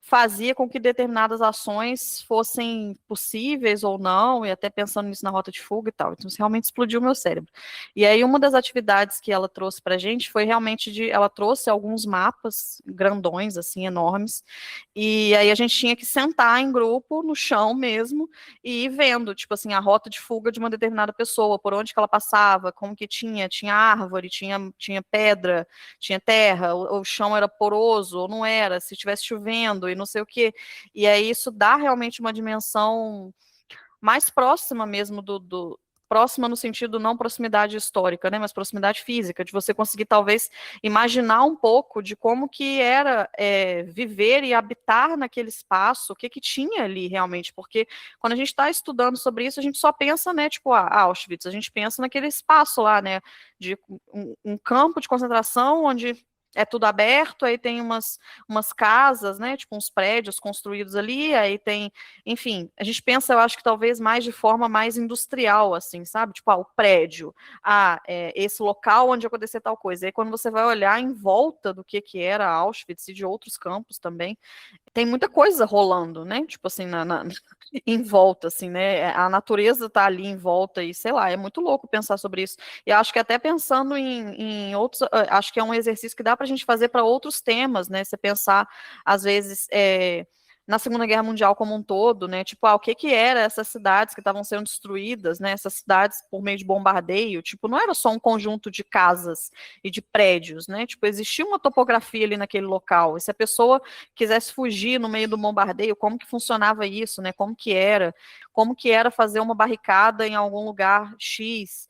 fazia com que determinadas ações fossem possíveis ou não, e até pensando nisso na rota de fuga e tal. Então, isso realmente explodiu o meu cérebro. E aí, uma das atividades que ela trouxe para a gente foi realmente ela trouxe alguns mapas grandões, assim, enormes, e aí a gente tinha que sentar em grupo, no chão mesmo, e ir vendo, tipo assim, a rota de fuga de uma determinada pessoa, por onde que ela passava, como que tinha árvore, tinha pedra, tinha terra, o chão era poroso ou não era, se estivesse chovendo e não sei o quê. E aí isso dá realmente uma dimensão mais próxima mesmo próxima no sentido não proximidade histórica, né, mas proximidade física, de você conseguir talvez imaginar um pouco de como que era viver e habitar naquele espaço, o que tinha ali realmente, porque quando a gente está estudando sobre isso, a gente só pensa, né, tipo, Auschwitz, a gente pensa naquele espaço lá, né, de um campo de concentração onde é tudo aberto, aí tem umas casas, né, tipo uns prédios construídos ali, aí tem, enfim, a gente pensa, eu acho que talvez mais de forma mais industrial, assim, sabe? Tipo, o prédio, esse local onde acontecer tal coisa. Aí quando você vai olhar em volta do que era Auschwitz e de outros campos também, tem muita coisa rolando, né? Tipo assim, em volta, assim, né? A natureza tá ali em volta e, sei lá, é muito louco pensar sobre isso. E acho que até pensando em outros, acho que é um exercício que dá pra gente fazer para outros temas, né? Você pensar, às vezes, na Segunda Guerra Mundial como um todo, né? Tipo, o que era essas cidades que estavam sendo destruídas, né? Essas cidades por meio de bombardeio, tipo, não era só um conjunto de casas e de prédios, né? Tipo, existia uma topografia ali naquele local. E se a pessoa quisesse fugir no meio do bombardeio, como que funcionava isso, né? Como que era fazer uma barricada em algum lugar X,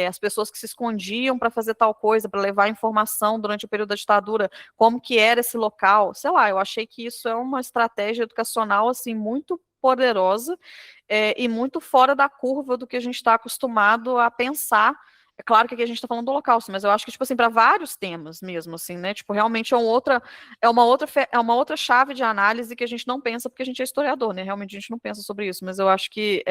as pessoas que se escondiam para fazer tal coisa, para levar informação durante o período da ditadura, como que era esse local, sei lá, eu achei que isso é uma estratégia educacional, assim, muito poderosa e muito fora da curva do que a gente está acostumado a pensar. É claro que aqui a gente está falando do Holocausto, mas eu acho que, tipo assim, para vários temas mesmo, assim, né? Tipo, realmente é uma outra chave de análise que a gente não pensa porque a gente é historiador, né? Realmente a gente não pensa sobre isso, mas eu acho que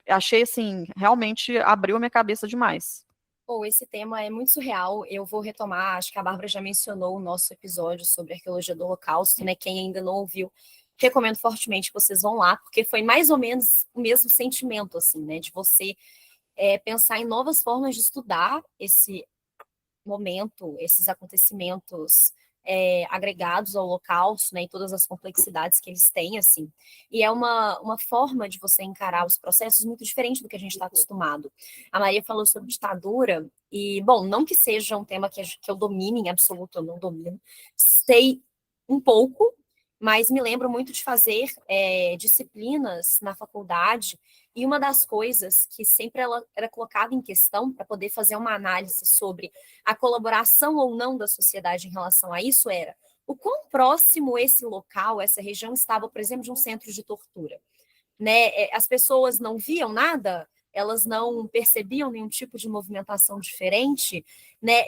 achei, assim, realmente abriu a minha cabeça demais. Pô, esse tema é muito surreal. Eu vou retomar, acho que a Bárbara já mencionou o nosso episódio sobre arqueologia do Holocausto, né? Quem ainda não ouviu, recomendo fortemente que vocês vão lá, porque foi mais ou menos o mesmo sentimento, assim, né? De você pensar em novas formas de estudar esse momento, esses acontecimentos agregados ao Holocausto, né, e todas as complexidades que eles têm, assim. E é uma forma de você encarar os processos muito diferente do que a gente está acostumado. A Maria falou sobre ditadura, e, bom, não que seja um tema que eu domine em absoluto, eu não domino, sei um pouco, mas me lembro muito de fazer disciplinas na faculdade E uma das coisas que sempre ela era colocada em questão para poder fazer uma análise sobre a colaboração ou não da sociedade em relação a isso era o quão próximo esse local, essa região estava, por exemplo, de um centro de tortura, né? As pessoas não viam nada, elas não percebiam nenhum tipo de movimentação diferente, né?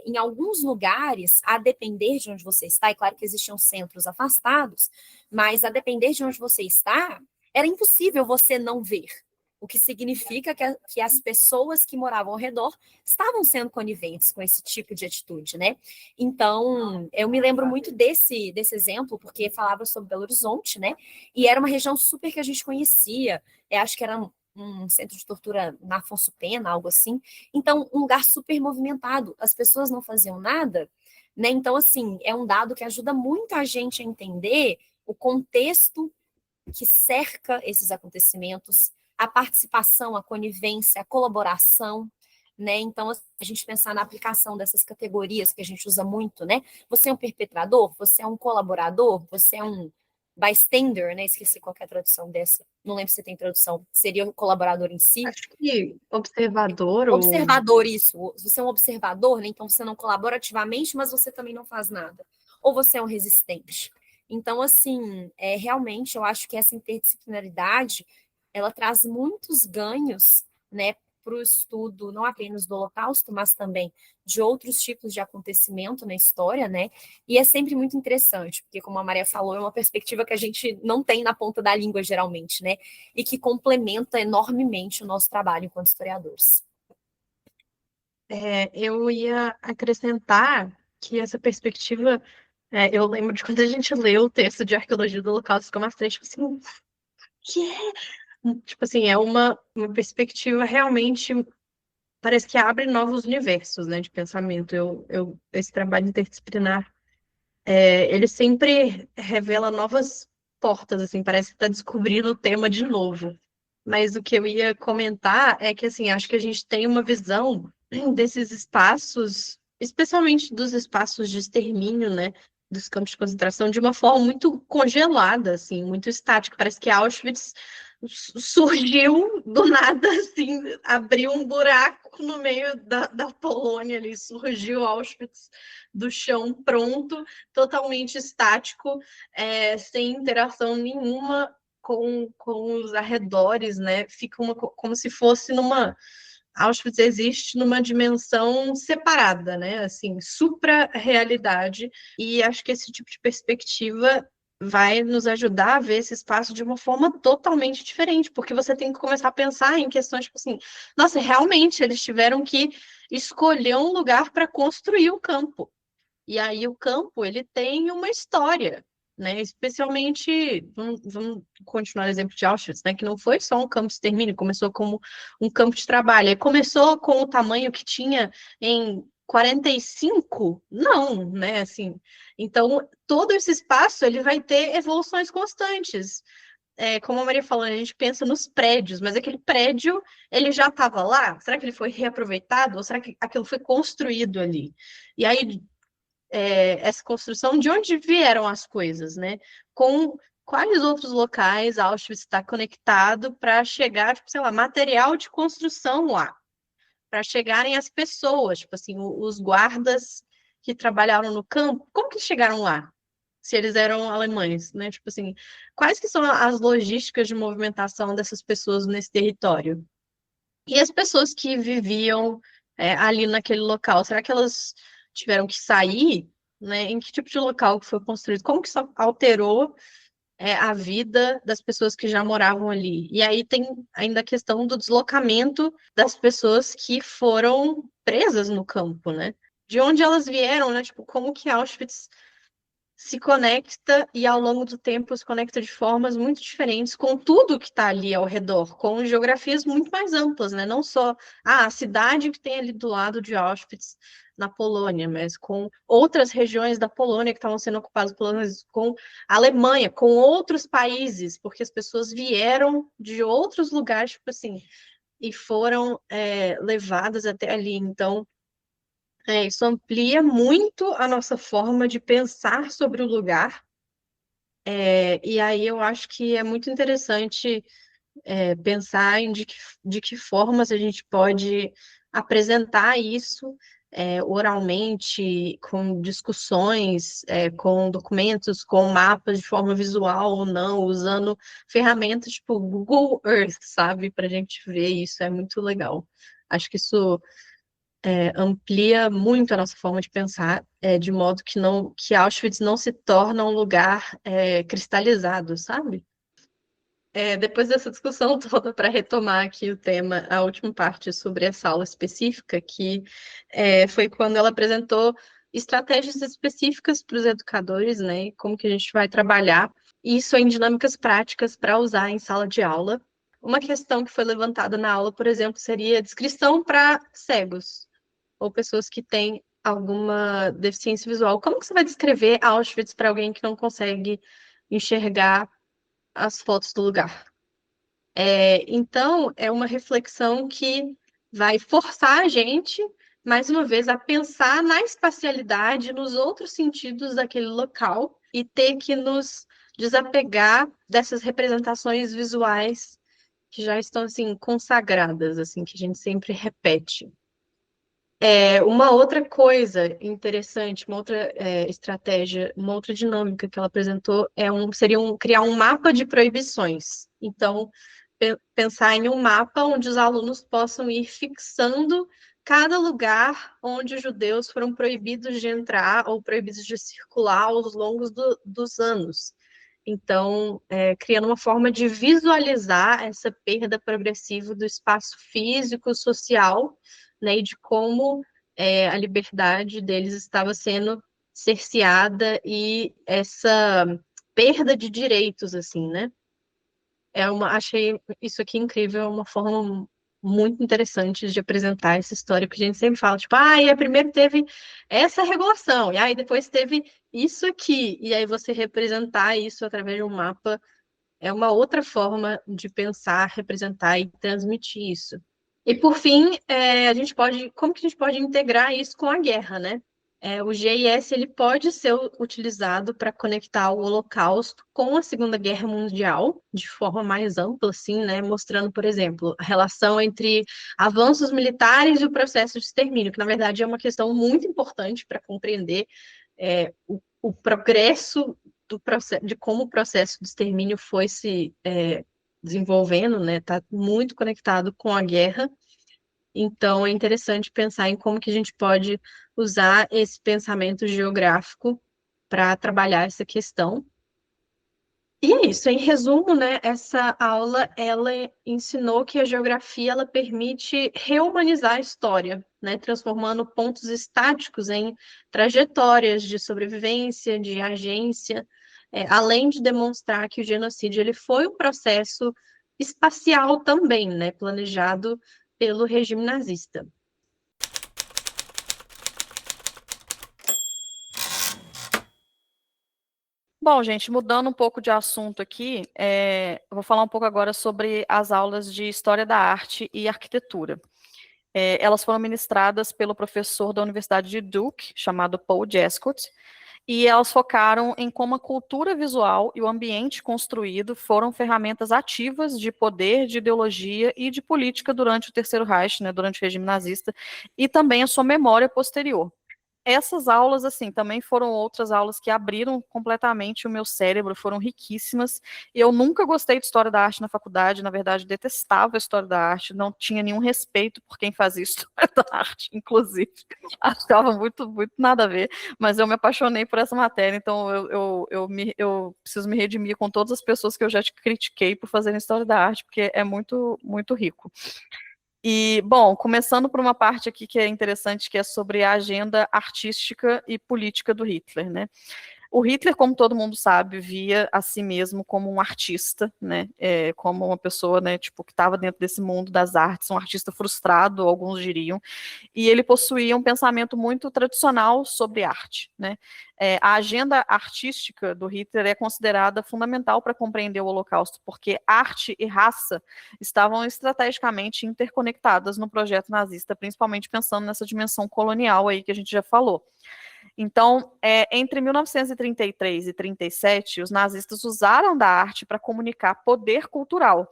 Em alguns lugares, a depender de onde você está, é claro que existiam centros afastados, mas a depender de onde você está, era impossível você não ver. O que significa que as pessoas que moravam ao redor estavam sendo coniventes com esse tipo de atitude, né? Então, eu me lembro muito desse exemplo, porque falava sobre Belo Horizonte, né? E era uma região super que a gente conhecia. Acho que era um centro de tortura na Afonso Pena, algo assim. Então, um lugar super movimentado. As pessoas não faziam nada, né? Então, assim, é um dado que ajuda muito a gente a entender o contexto que cerca esses acontecimentos, a participação, a conivência, a colaboração, né? Então, a gente pensar na aplicação dessas categorias que a gente usa muito, né? Você é um perpetrador, você é um colaborador, você é um bystander, né? Esqueci qual é a tradução dessa. Não lembro se tem tradução. Seria o colaborador em si. Acho que observador ou... Observador, isso. Você é um observador, né? Então você não colabora ativamente, mas você também não faz nada. Ou você é um resistente. Então, assim, realmente eu acho que essa interdisciplinaridade, ela traz muitos ganhos, né, para o estudo, não apenas do Holocausto, mas também de outros tipos de acontecimento na história, né? E é sempre muito interessante, porque, como a Maria falou, é uma perspectiva que a gente não tem na ponta da língua, geralmente, né? E que complementa enormemente o nosso trabalho enquanto historiadores. Eu ia acrescentar que essa perspectiva, eu lembro de quando a gente leu o texto de arqueologia do Holocausto, ficou mais triste, tipo assim, que é? Tipo assim, é uma perspectiva realmente, parece que abre novos universos, né, de pensamento. Esse trabalho interdisciplinar, ele sempre revela novas portas, assim, parece que está descobrindo o tema de novo. Mas o que eu ia comentar é que, assim, acho que a gente tem uma visão desses espaços, especialmente dos espaços de extermínio, né, dos campos de concentração, de uma forma muito congelada, assim, muito estática. Parece que Auschwitz surgiu do nada, assim, abriu um buraco no meio da Polônia ali, surgiu Auschwitz do chão pronto, totalmente estático, sem interação nenhuma com os arredores, né? Fica como se fosse numa. Auschwitz existe numa dimensão separada, né? Assim, supra-realidade. E acho que esse tipo de perspectiva vai nos ajudar a ver esse espaço de uma forma totalmente diferente, porque você tem que começar a pensar em questões tipo assim, nossa, realmente eles tiveram que escolher um lugar para construir o campo. E aí o campo, ele tem uma história, né? Especialmente, vamos continuar o exemplo de Auschwitz, né? Que não foi só um campo de extermínio, começou como um campo de trabalho. Aí começou com o tamanho que tinha em 45? Não, né? Assim, então, todo esse espaço, ele vai ter evoluções constantes. Como a Maria falou, a gente pensa nos prédios, mas aquele prédio, ele já estava lá? Será que ele foi reaproveitado? Ou será que aquilo foi construído ali? E aí, essa construção, de onde vieram as coisas, né? Com quais outros locais Auschwitz está conectado para chegar, tipo, sei lá, material de construção lá, para chegarem as pessoas, tipo assim, os guardas que trabalharam no campo, como que chegaram lá? Se eles eram alemães, né? Tipo assim, quais que são as logísticas de movimentação dessas pessoas nesse território? E as pessoas que viviam ali naquele local, será que elas tiveram que sair, né? Em que tipo de local que foi construído? Como que isso alterou a vida das pessoas que já moravam ali? E aí tem ainda a questão do deslocamento das pessoas que foram presas no campo, né? De onde elas vieram, né? Tipo, como que Auschwitz se conecta e ao longo do tempo se conecta de formas muito diferentes com tudo que está ali ao redor, com geografias muito mais amplas, né? Não só a cidade que tem ali do lado de Auschwitz, na Polônia, mas com outras regiões da Polônia que estavam sendo ocupadas por alemães, com a Alemanha, com outros países, porque as pessoas vieram de outros lugares, tipo assim, e foram levadas até ali. Então, isso amplia muito a nossa forma de pensar sobre o lugar. E aí eu acho que é muito interessante pensar em de que formas a gente pode apresentar isso oralmente, com discussões, com documentos, com mapas de forma visual ou não, usando ferramentas tipo Google Earth, sabe? Para a gente ver isso, é muito legal. Acho que isso amplia muito a nossa forma de pensar, de modo que Auschwitz não se torna um lugar cristalizado, sabe? Depois dessa discussão toda, para retomar aqui o tema, a última parte sobre essa aula específica, que foi quando ela apresentou estratégias específicas para os educadores, né? E como que a gente vai trabalhar isso em dinâmicas práticas para usar em sala de aula. Uma questão que foi levantada na aula, por exemplo, seria a descrição para cegos ou pessoas que têm alguma deficiência visual. Como que você vai descrever Auschwitz para alguém que não consegue enxergar as fotos do lugar? Então, é uma reflexão que vai forçar a gente, mais uma vez, a pensar na espacialidade, nos outros sentidos daquele local e ter que nos desapegar dessas representações visuais que já estão assim consagradas, assim, que a gente sempre repete. Uma outra coisa interessante, uma outra estratégia, uma outra dinâmica que ela apresentou seria criar um mapa de proibições. Então, pensar em um mapa onde os alunos possam ir fixando cada lugar onde os judeus foram proibidos de entrar ou proibidos de circular ao longo dos anos. Então, criando uma forma de visualizar essa perda progressiva do espaço físico, social, né, e de como a liberdade deles estava sendo cerceada e essa perda de direitos, assim, né? Achei isso aqui incrível, é uma forma muito interessante de apresentar essa história, porque a gente sempre fala, tipo, primeiro teve essa regulação, e aí depois teve isso aqui, e aí você representar isso através de um mapa é uma outra forma de pensar, representar e transmitir isso. E por fim, como que a gente pode integrar isso com a guerra, né? O GIS ele pode ser utilizado para conectar o Holocausto com a Segunda Guerra Mundial de forma mais ampla, assim, né? Mostrando, por exemplo, a relação entre avanços militares e o processo de extermínio, que na verdade é uma questão muito importante para compreender o progresso de como o processo de extermínio foi se desenvolvendo, né? Está muito conectado com a guerra. Então, é interessante pensar em como que a gente pode usar esse pensamento geográfico para trabalhar essa questão. E é isso, em resumo, né, essa aula, ela ensinou que a geografia, ela permite reumanizar a história, né, transformando pontos estáticos em trajetórias de sobrevivência, de agência, além de demonstrar que o genocídio, ele foi um processo espacial também, né, planejado pelo regime nazista. Bom, gente, mudando um pouco de assunto aqui, eu vou falar um pouco agora sobre as aulas de História da Arte e Arquitetura. Elas foram ministradas pelo professor da Universidade de Duke, chamado Paul Jascott, e elas focaram em como a cultura visual e o ambiente construído foram ferramentas ativas de poder, de ideologia e de política durante o Terceiro Reich, né, durante o regime nazista, e também a sua memória posterior. Essas aulas, assim, também foram outras aulas que abriram completamente o meu cérebro, foram riquíssimas. Eu nunca gostei de História da Arte na faculdade, na verdade, detestava a História da Arte, não tinha nenhum respeito por quem fazia História da Arte, inclusive. Achava muito, muito nada a ver, mas eu me apaixonei por essa matéria, então eu preciso me redimir com todas as pessoas que eu já te critiquei por fazerem História da Arte, porque é muito, muito rico. E, bom, começando por uma parte aqui que é interessante, que é sobre a agenda artística e política do Hitler, né? O Hitler, como todo mundo sabe, via a si mesmo como um artista, né? Como uma pessoa, né, tipo, que estava dentro desse mundo das artes, um artista frustrado, alguns diriam, e ele possuía um pensamento muito tradicional sobre arte, né? A agenda artística do Hitler é considerada fundamental para compreender o Holocausto, porque arte e raça estavam estrategicamente interconectadas no projeto nazista, principalmente pensando nessa dimensão colonial aí que a gente já falou. Então, entre 1933 e 1937, os nazistas usaram da arte para comunicar poder cultural,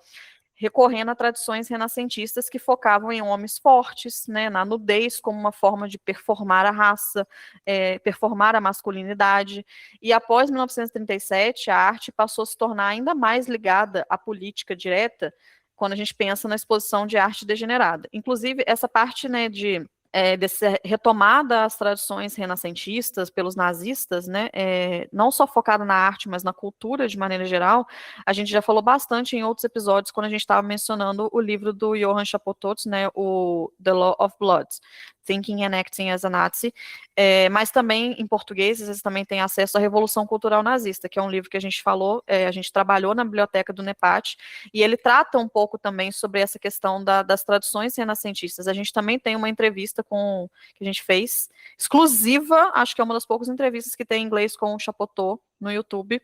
recorrendo a tradições renascentistas que focavam em homens fortes, né, na nudez como uma forma de performar a raça, performar a masculinidade. E após 1937, a arte passou a se tornar ainda mais ligada à política direta quando a gente pensa na exposição de arte degenerada. Inclusive, essa parte, né, dessa retomada às tradições renascentistas pelos nazistas, né, não só focada na arte, mas na cultura de maneira geral, a gente já falou bastante em outros episódios quando a gente estava mencionando o livro do Johann Chapototz, né, o The Law of Blood, Thinking and Acting as a Nazi, mas também em português, vocês também têm acesso à Revolução Cultural Nazista, que é um livro que a gente falou, a gente trabalhou na biblioteca do NEPAT, e ele trata um pouco também sobre essa questão das tradições renascentistas. A gente também tem uma entrevista que a gente fez, exclusiva, acho que é uma das poucas entrevistas que tem em inglês com o Chapotô no YouTube,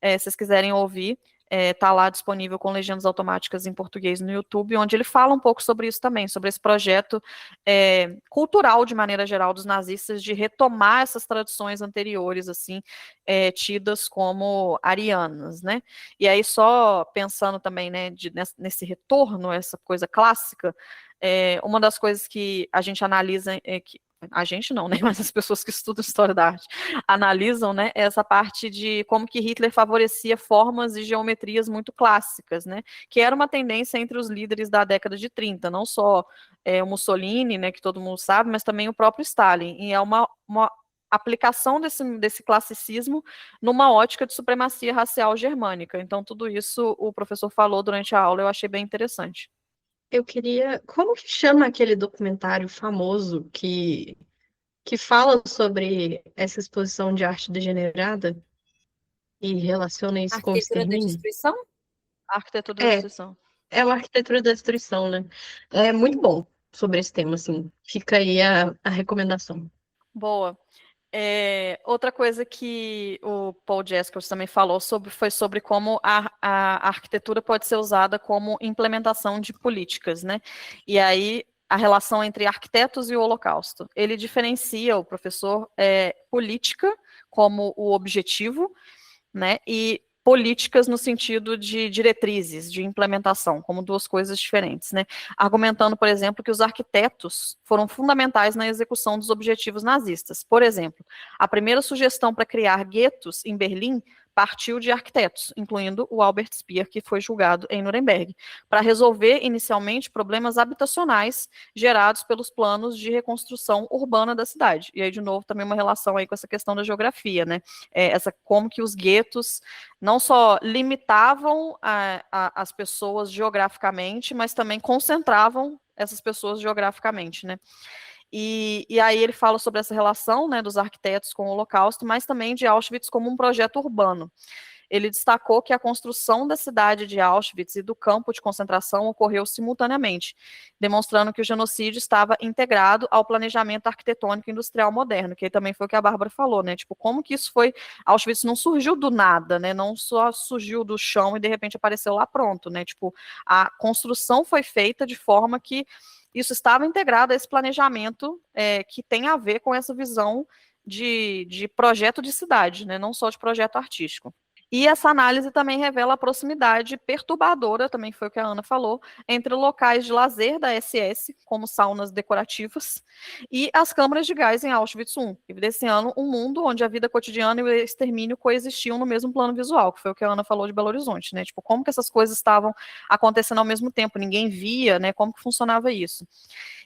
se vocês quiserem ouvir, tá lá disponível com legendas automáticas em português no YouTube, onde ele fala um pouco sobre isso também, sobre esse projeto cultural, de maneira geral, dos nazistas, de retomar essas tradições anteriores, assim, tidas como arianas, né? E aí, só pensando também, né, nesse retorno, essa coisa clássica, uma das coisas que a gente analisa, a gente não, né, mas as pessoas que estudam história da arte analisam, né, essa parte de como que Hitler favorecia formas e geometrias muito clássicas, né, que era uma tendência entre os líderes da década de 30, não só o Mussolini, né, que todo mundo sabe, mas também o próprio Stalin, e é uma aplicação desse classicismo numa ótica de supremacia racial germânica. Então, tudo isso o professor falou durante a aula, eu achei bem interessante. Eu queria. Como que chama aquele documentário famoso que fala sobre essa exposição de arte degenerada e relaciona isso com o Arquitetura da extermínio? destruição? A arquitetura da É, destruição. é uma arquitetura da destruição, né? É muito bom sobre esse tema, assim. Fica aí a recomendação. Boa. Outra coisa que o Paul Jaspers também falou foi sobre como a arquitetura pode ser usada como implementação de políticas, né? E aí a relação entre arquitetos e o Holocausto. Ele diferencia, o professor, política como o objetivo, né? E políticas no sentido de diretrizes, de implementação, como duas coisas diferentes, né? Argumentando, por exemplo, que os arquitetos foram fundamentais na execução dos objetivos nazistas. Por exemplo, a primeira sugestão para criar guetos em Berlim partiu de arquitetos, incluindo o Albert Speer, que foi julgado em Nuremberg, para resolver inicialmente problemas habitacionais gerados pelos planos de reconstrução urbana da cidade. E aí, de novo, também uma relação aí com essa questão da geografia, né? Como que os guetos não só limitavam as pessoas geograficamente, mas também concentravam essas pessoas geograficamente, né? E aí ele fala sobre essa relação, né, dos arquitetos com o Holocausto, mas também de Auschwitz como um projeto urbano. Ele destacou que a construção da cidade de Auschwitz e do campo de concentração ocorreu simultaneamente, demonstrando que o genocídio estava integrado ao planejamento arquitetônico industrial moderno, que também foi o que a Bárbara falou, né? Tipo, como que isso foi... Auschwitz não surgiu do nada, né? Não só surgiu do chão e de repente apareceu lá pronto, né? Tipo, a construção foi feita de forma que isso estava integrado a esse planejamento que tem a ver com essa visão de projeto de cidade, né? Não só de projeto artístico. E essa análise também revela a proximidade perturbadora, também foi o que a Ana falou, entre locais de lazer da SS, como saunas decorativas, e as câmaras de gás em Auschwitz I, evidenciando um mundo onde a vida cotidiana e o extermínio coexistiam no mesmo plano visual, que foi o que a Ana falou de Belo Horizonte, né? Tipo, como que essas coisas estavam acontecendo ao mesmo tempo, ninguém via, né? Como que funcionava isso.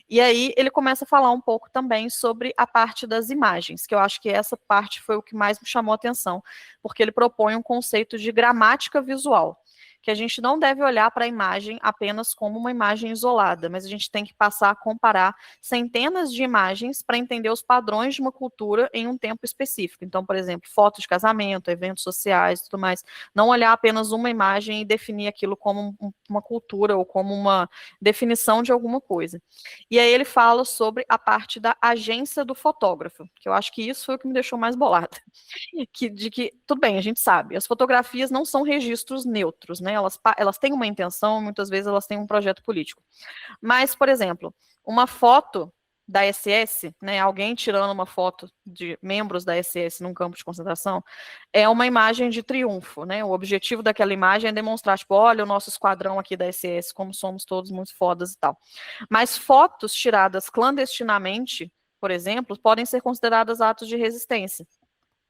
E aí ele começa a falar um pouco também sobre a parte das imagens, que eu acho que essa parte foi o que mais me chamou a atenção, porque ele propõe um conceito de gramática visual, que a gente não deve olhar para a imagem apenas como uma imagem isolada, mas a gente tem que passar a comparar centenas de imagens para entender os padrões de uma cultura em um tempo específico. Então, por exemplo, fotos de casamento, eventos sociais e tudo mais. Não olhar apenas uma imagem e definir aquilo como uma cultura ou como uma definição de alguma coisa. E aí ele fala sobre a parte da agência do fotógrafo, que eu acho que isso foi o que me deixou mais bolada. Tudo bem, a gente sabe, as fotografias não são registros neutros, né? Elas têm uma intenção, muitas vezes elas têm um projeto político. Mas, por exemplo, uma foto da SS, né, alguém tirando uma foto de membros da SS num campo de concentração, é uma imagem de triunfo, né? O objetivo daquela imagem é demonstrar, tipo, olha o nosso esquadrão aqui da SS, como somos todos muito fodas e tal. Mas fotos tiradas clandestinamente, por exemplo, podem ser consideradas atos de resistência.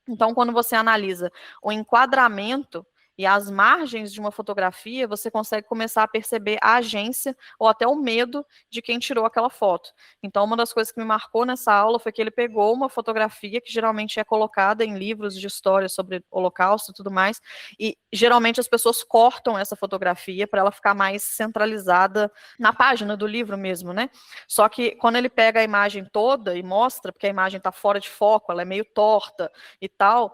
Então, quando você analisa o enquadramento e as margens de uma fotografia, você consegue começar a perceber a agência ou até o medo de quem tirou aquela foto. Então, uma das coisas que me marcou nessa aula foi que ele pegou uma fotografia que geralmente é colocada em livros de história sobre o Holocausto e tudo mais, e geralmente as pessoas cortam essa fotografia para ela ficar mais centralizada na página do livro mesmo, né? Só que quando ele pega a imagem toda e mostra, porque a imagem está fora de foco, ela é meio torta e tal,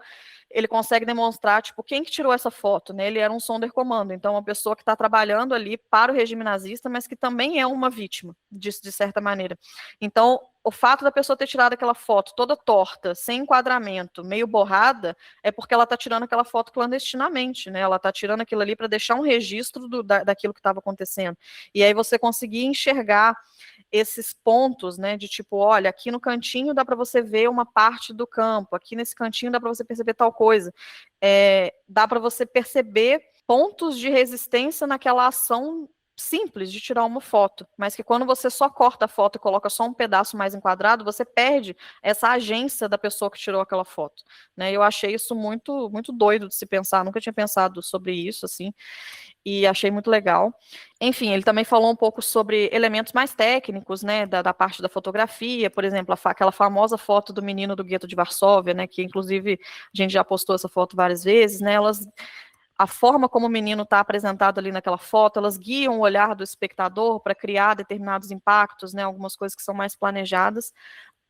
ele consegue demonstrar, tipo, quem que tirou essa foto, né? Ele era um Sonderkommando, então uma pessoa que está trabalhando ali para o regime nazista, mas que também é uma vítima, de certa maneira. Então, o fato da pessoa ter tirado aquela foto toda torta, sem enquadramento, meio borrada, é porque ela está tirando aquela foto clandestinamente, né? Ela está tirando aquilo ali para deixar um registro daquilo que estava acontecendo. E aí você conseguir enxergar esses pontos, né, de tipo, olha, aqui no cantinho dá para você ver uma parte do campo, aqui nesse cantinho dá para você perceber tal coisa, dá para você perceber pontos de resistência naquela ação simples de tirar uma foto, mas que quando você só corta a foto e coloca só um pedaço mais enquadrado, você perde essa agência da pessoa que tirou aquela foto, né? Eu achei isso muito, muito doido de se pensar, nunca tinha pensado sobre isso, assim, e achei muito legal. Enfim, ele também falou um pouco sobre elementos mais técnicos, né, da parte da fotografia, por exemplo, aquela famosa foto do menino do gueto de Varsóvia, né, que inclusive a gente já postou essa foto várias vezes, né, a forma como o menino está apresentado ali naquela foto, elas guiam o olhar do espectador para criar determinados impactos, né, algumas coisas que são mais planejadas,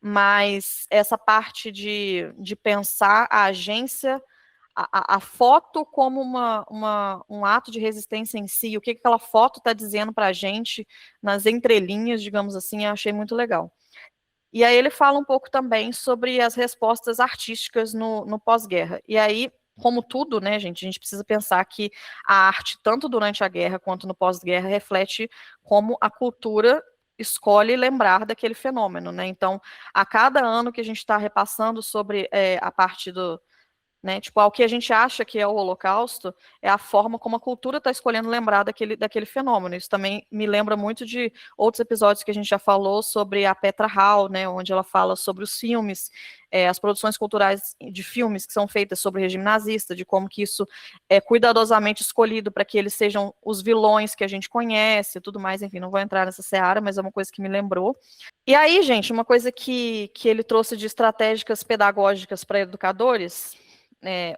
mas essa parte de pensar a agência, a foto como um ato de resistência em si, o que aquela foto está dizendo para a gente nas entrelinhas, digamos assim, eu achei muito legal. E aí ele fala um pouco também sobre as respostas artísticas no pós-guerra. E aí, como tudo, né, gente, a gente precisa pensar que a arte, tanto durante a guerra quanto no pós-guerra, reflete como a cultura escolhe lembrar daquele fenômeno, né? Então, a cada ano que a gente está repassando sobre a parte né? Tipo, o que a gente acha que é o Holocausto é a forma como a cultura está escolhendo lembrar daquele fenômeno. Isso também me lembra muito de outros episódios que a gente já falou sobre a Petra Hall, né? Onde ela fala sobre os filmes, as produções culturais de filmes que são feitas sobre o regime nazista, de como que isso é cuidadosamente escolhido para que eles sejam os vilões que a gente conhece e tudo mais. Enfim, não vou entrar nessa seara, mas é uma coisa que me lembrou. E aí, gente, uma coisa que ele trouxe de estratégicas pedagógicas para educadores,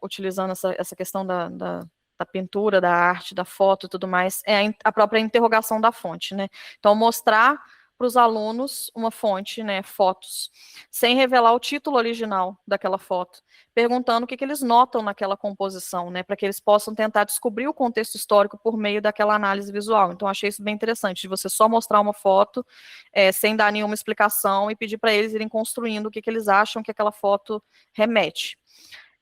utilizando essa questão da pintura, da arte, da foto e tudo mais, é a própria interrogação da fonte, né? Então, mostrar para os alunos uma fonte, né, fotos, sem revelar o título original daquela foto, perguntando o que eles notam naquela composição, né, para que eles possam tentar descobrir o contexto histórico por meio daquela análise visual. Então, achei isso bem interessante, de você só mostrar uma foto, sem dar nenhuma explicação e pedir para eles irem construindo o que eles acham que aquela foto remete.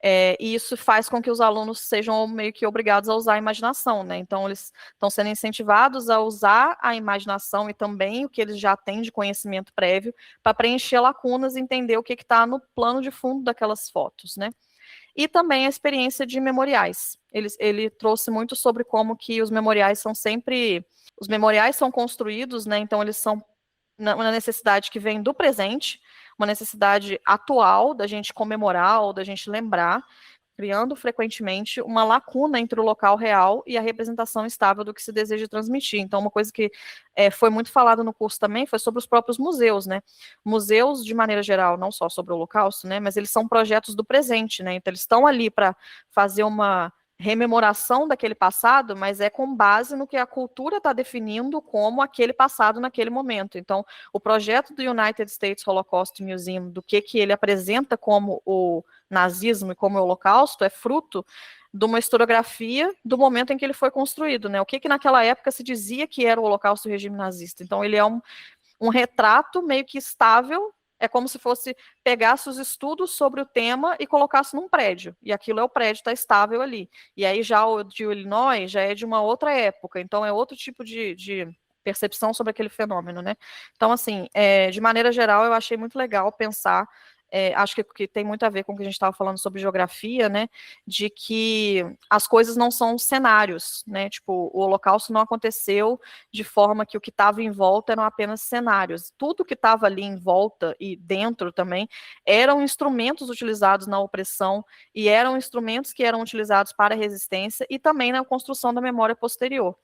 E isso faz com que os alunos sejam meio que obrigados a usar a imaginação, né? Então, eles estão sendo incentivados a usar a imaginação e também o que eles já têm de conhecimento prévio para preencher lacunas e entender o que está no plano de fundo daquelas fotos, né? E também a experiência de memoriais. Ele trouxe muito sobre como que os memoriais são sempre... Os memoriais são construídos, né? Então, eles são uma necessidade que vem do presente, uma necessidade atual da gente comemorar ou da gente lembrar, criando frequentemente uma lacuna entre o local real e a representação estável do que se deseja transmitir. Então, uma coisa que foi muito falada no curso também foi sobre os próprios museus, né? Museus, de maneira geral, não só sobre o Holocausto, né? Mas eles são projetos do presente, né? Então, eles estão ali para fazer uma rememoração daquele passado, mas é com base no que a cultura está definindo como aquele passado naquele momento. Então, o projeto do United States Holocaust Museum, do que ele apresenta como o nazismo e como o Holocausto, é fruto de uma historiografia do momento em que ele foi construído, né? O que naquela época se dizia que era o Holocausto do regime nazista. Então, ele é um retrato meio que estável. É como se fosse pegasse os estudos sobre o tema e colocasse num prédio. E aquilo é o prédio, está estável ali. E aí já o de Illinois já é de uma outra época. Então é outro tipo de percepção sobre aquele fenômeno, né? Então, assim, de maneira geral, eu achei muito legal pensar, acho que tem muito a ver com o que a gente estava falando sobre geografia, né? De que as coisas não são cenários, né? Tipo, o Holocausto não aconteceu de forma que o que estava em volta eram apenas cenários. Tudo que estava ali em volta e dentro também eram instrumentos utilizados na opressão e eram instrumentos que eram utilizados para a resistência e também na construção da memória posterior.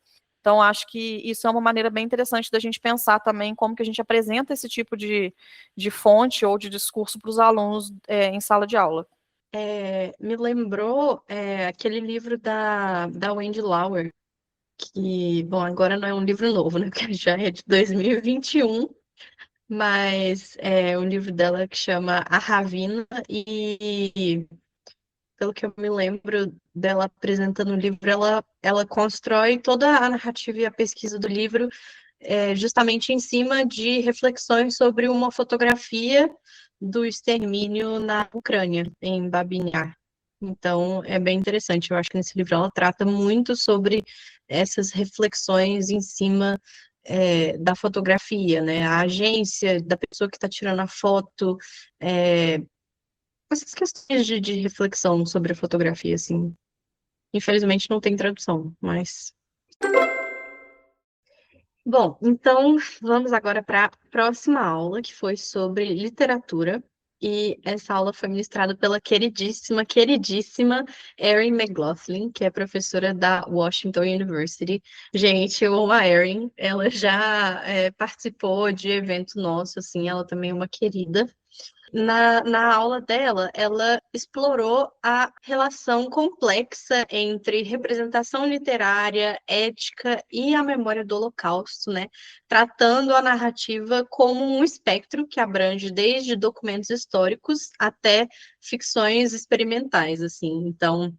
Então, acho que isso é uma maneira bem interessante da gente pensar também como que a gente apresenta esse tipo de fonte ou de discurso para os alunos em sala de aula. Me lembrou aquele livro da Wendy Lauer, que, bom, agora não é um livro novo, né? Porque já é de 2021, mas é um livro dela que chama A Ravina, e pelo que eu me lembro dela apresentando o livro, ela constrói toda a narrativa e a pesquisa do livro justamente em cima de reflexões sobre uma fotografia do extermínio na Ucrânia, em Babin Yar. Então, é bem interessante. Eu acho que nesse livro ela trata muito sobre essas reflexões em cima da fotografia, né? A agência da pessoa que está tirando a foto, essas questões de reflexão sobre a fotografia, assim. Infelizmente não tem tradução, mas... Bom, então vamos agora para a próxima aula, que foi sobre literatura. E essa aula foi ministrada pela queridíssima Erin McLaughlin, que é professora da Washington University. Gente, eu amo a Erin. Ela já participou de evento nosso, assim, ela também é uma querida. Na aula dela, ela explorou a relação complexa entre representação literária, ética e a memória do Holocausto, né? Tratando a narrativa como um espectro que abrange desde documentos históricos até ficções experimentais, assim. Então,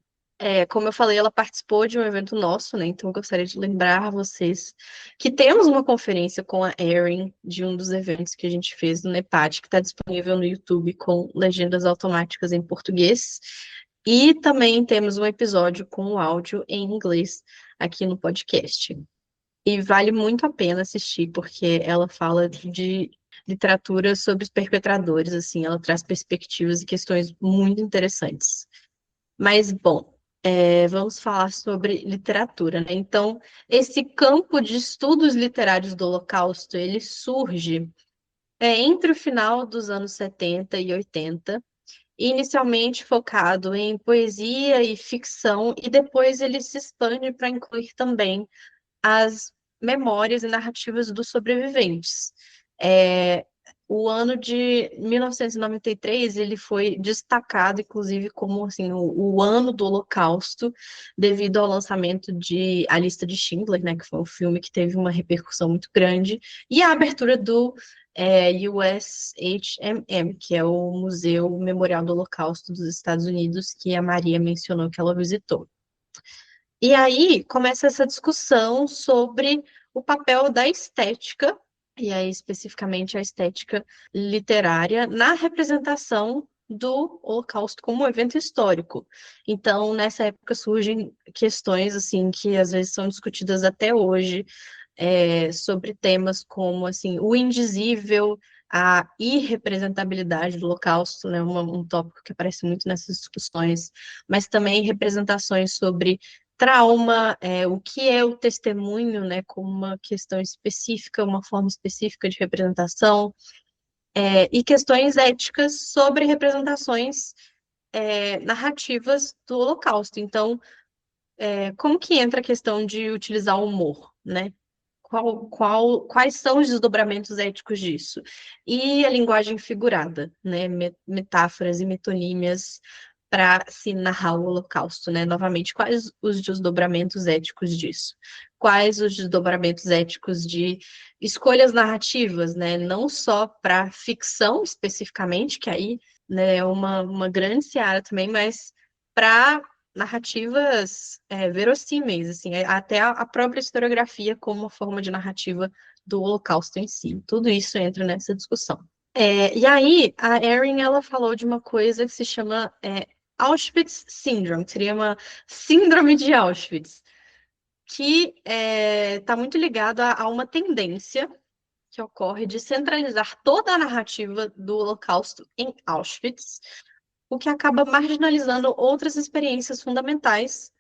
como eu falei, ela participou de um evento nosso, né? Então, eu gostaria de lembrar vocês que temos uma conferência com a Erin de um dos eventos que a gente fez no NEPAD, que está disponível no YouTube com legendas automáticas em português. E também temos um episódio com o áudio em inglês aqui no podcast. E vale muito a pena assistir, porque ela fala de literatura sobre os perpetradores, assim, ela traz perspectivas e questões muito interessantes. Mas, bom, vamos falar sobre literatura, né? Então, esse campo de estudos literários do Holocausto, ele surge entre o final dos anos 70 e 80, inicialmente focado em poesia e ficção, e depois ele se expande para incluir também as memórias e narrativas dos sobreviventes. O ano de 1993, ele foi destacado, inclusive, como assim, o ano do Holocausto, devido ao lançamento de A Lista de Schindler, né, que foi um filme que teve uma repercussão muito grande, e a abertura do USHMM, que é o Museu Memorial do Holocausto dos Estados Unidos, que a Maria mencionou que ela visitou. E aí começa essa discussão sobre o papel da estética, e aí especificamente a estética literária, na representação do Holocausto como um evento histórico. Então, nessa época surgem questões assim que às vezes são discutidas até hoje, sobre temas como assim o indizível, a irrepresentabilidade do Holocausto, né, um tópico que aparece muito nessas discussões, mas também representações sobre trauma, o que é o testemunho, né, como uma questão específica, uma forma específica de representação, e questões éticas sobre representações narrativas do Holocausto. Então, como que entra a questão de utilizar o humor, né? Quais são os desdobramentos éticos disso? E a linguagem figurada, né? Metáforas e metonímias para se narrar o Holocausto, né? Novamente, quais os desdobramentos éticos disso? Quais os desdobramentos éticos de escolhas narrativas, né? Não só para ficção especificamente, que aí, né, é uma grande seara também, mas para narrativas verossímeis, assim, até a própria historiografia como uma forma de narrativa do Holocausto em si. Tudo isso entra nessa discussão. E aí, a Erin, ela falou de uma coisa que se chama Auschwitz Syndrome, que seria uma síndrome de Auschwitz, que está muito ligado a uma tendência que ocorre de centralizar toda a narrativa do Holocausto em Auschwitz, o que acaba marginalizando outras experiências fundamentais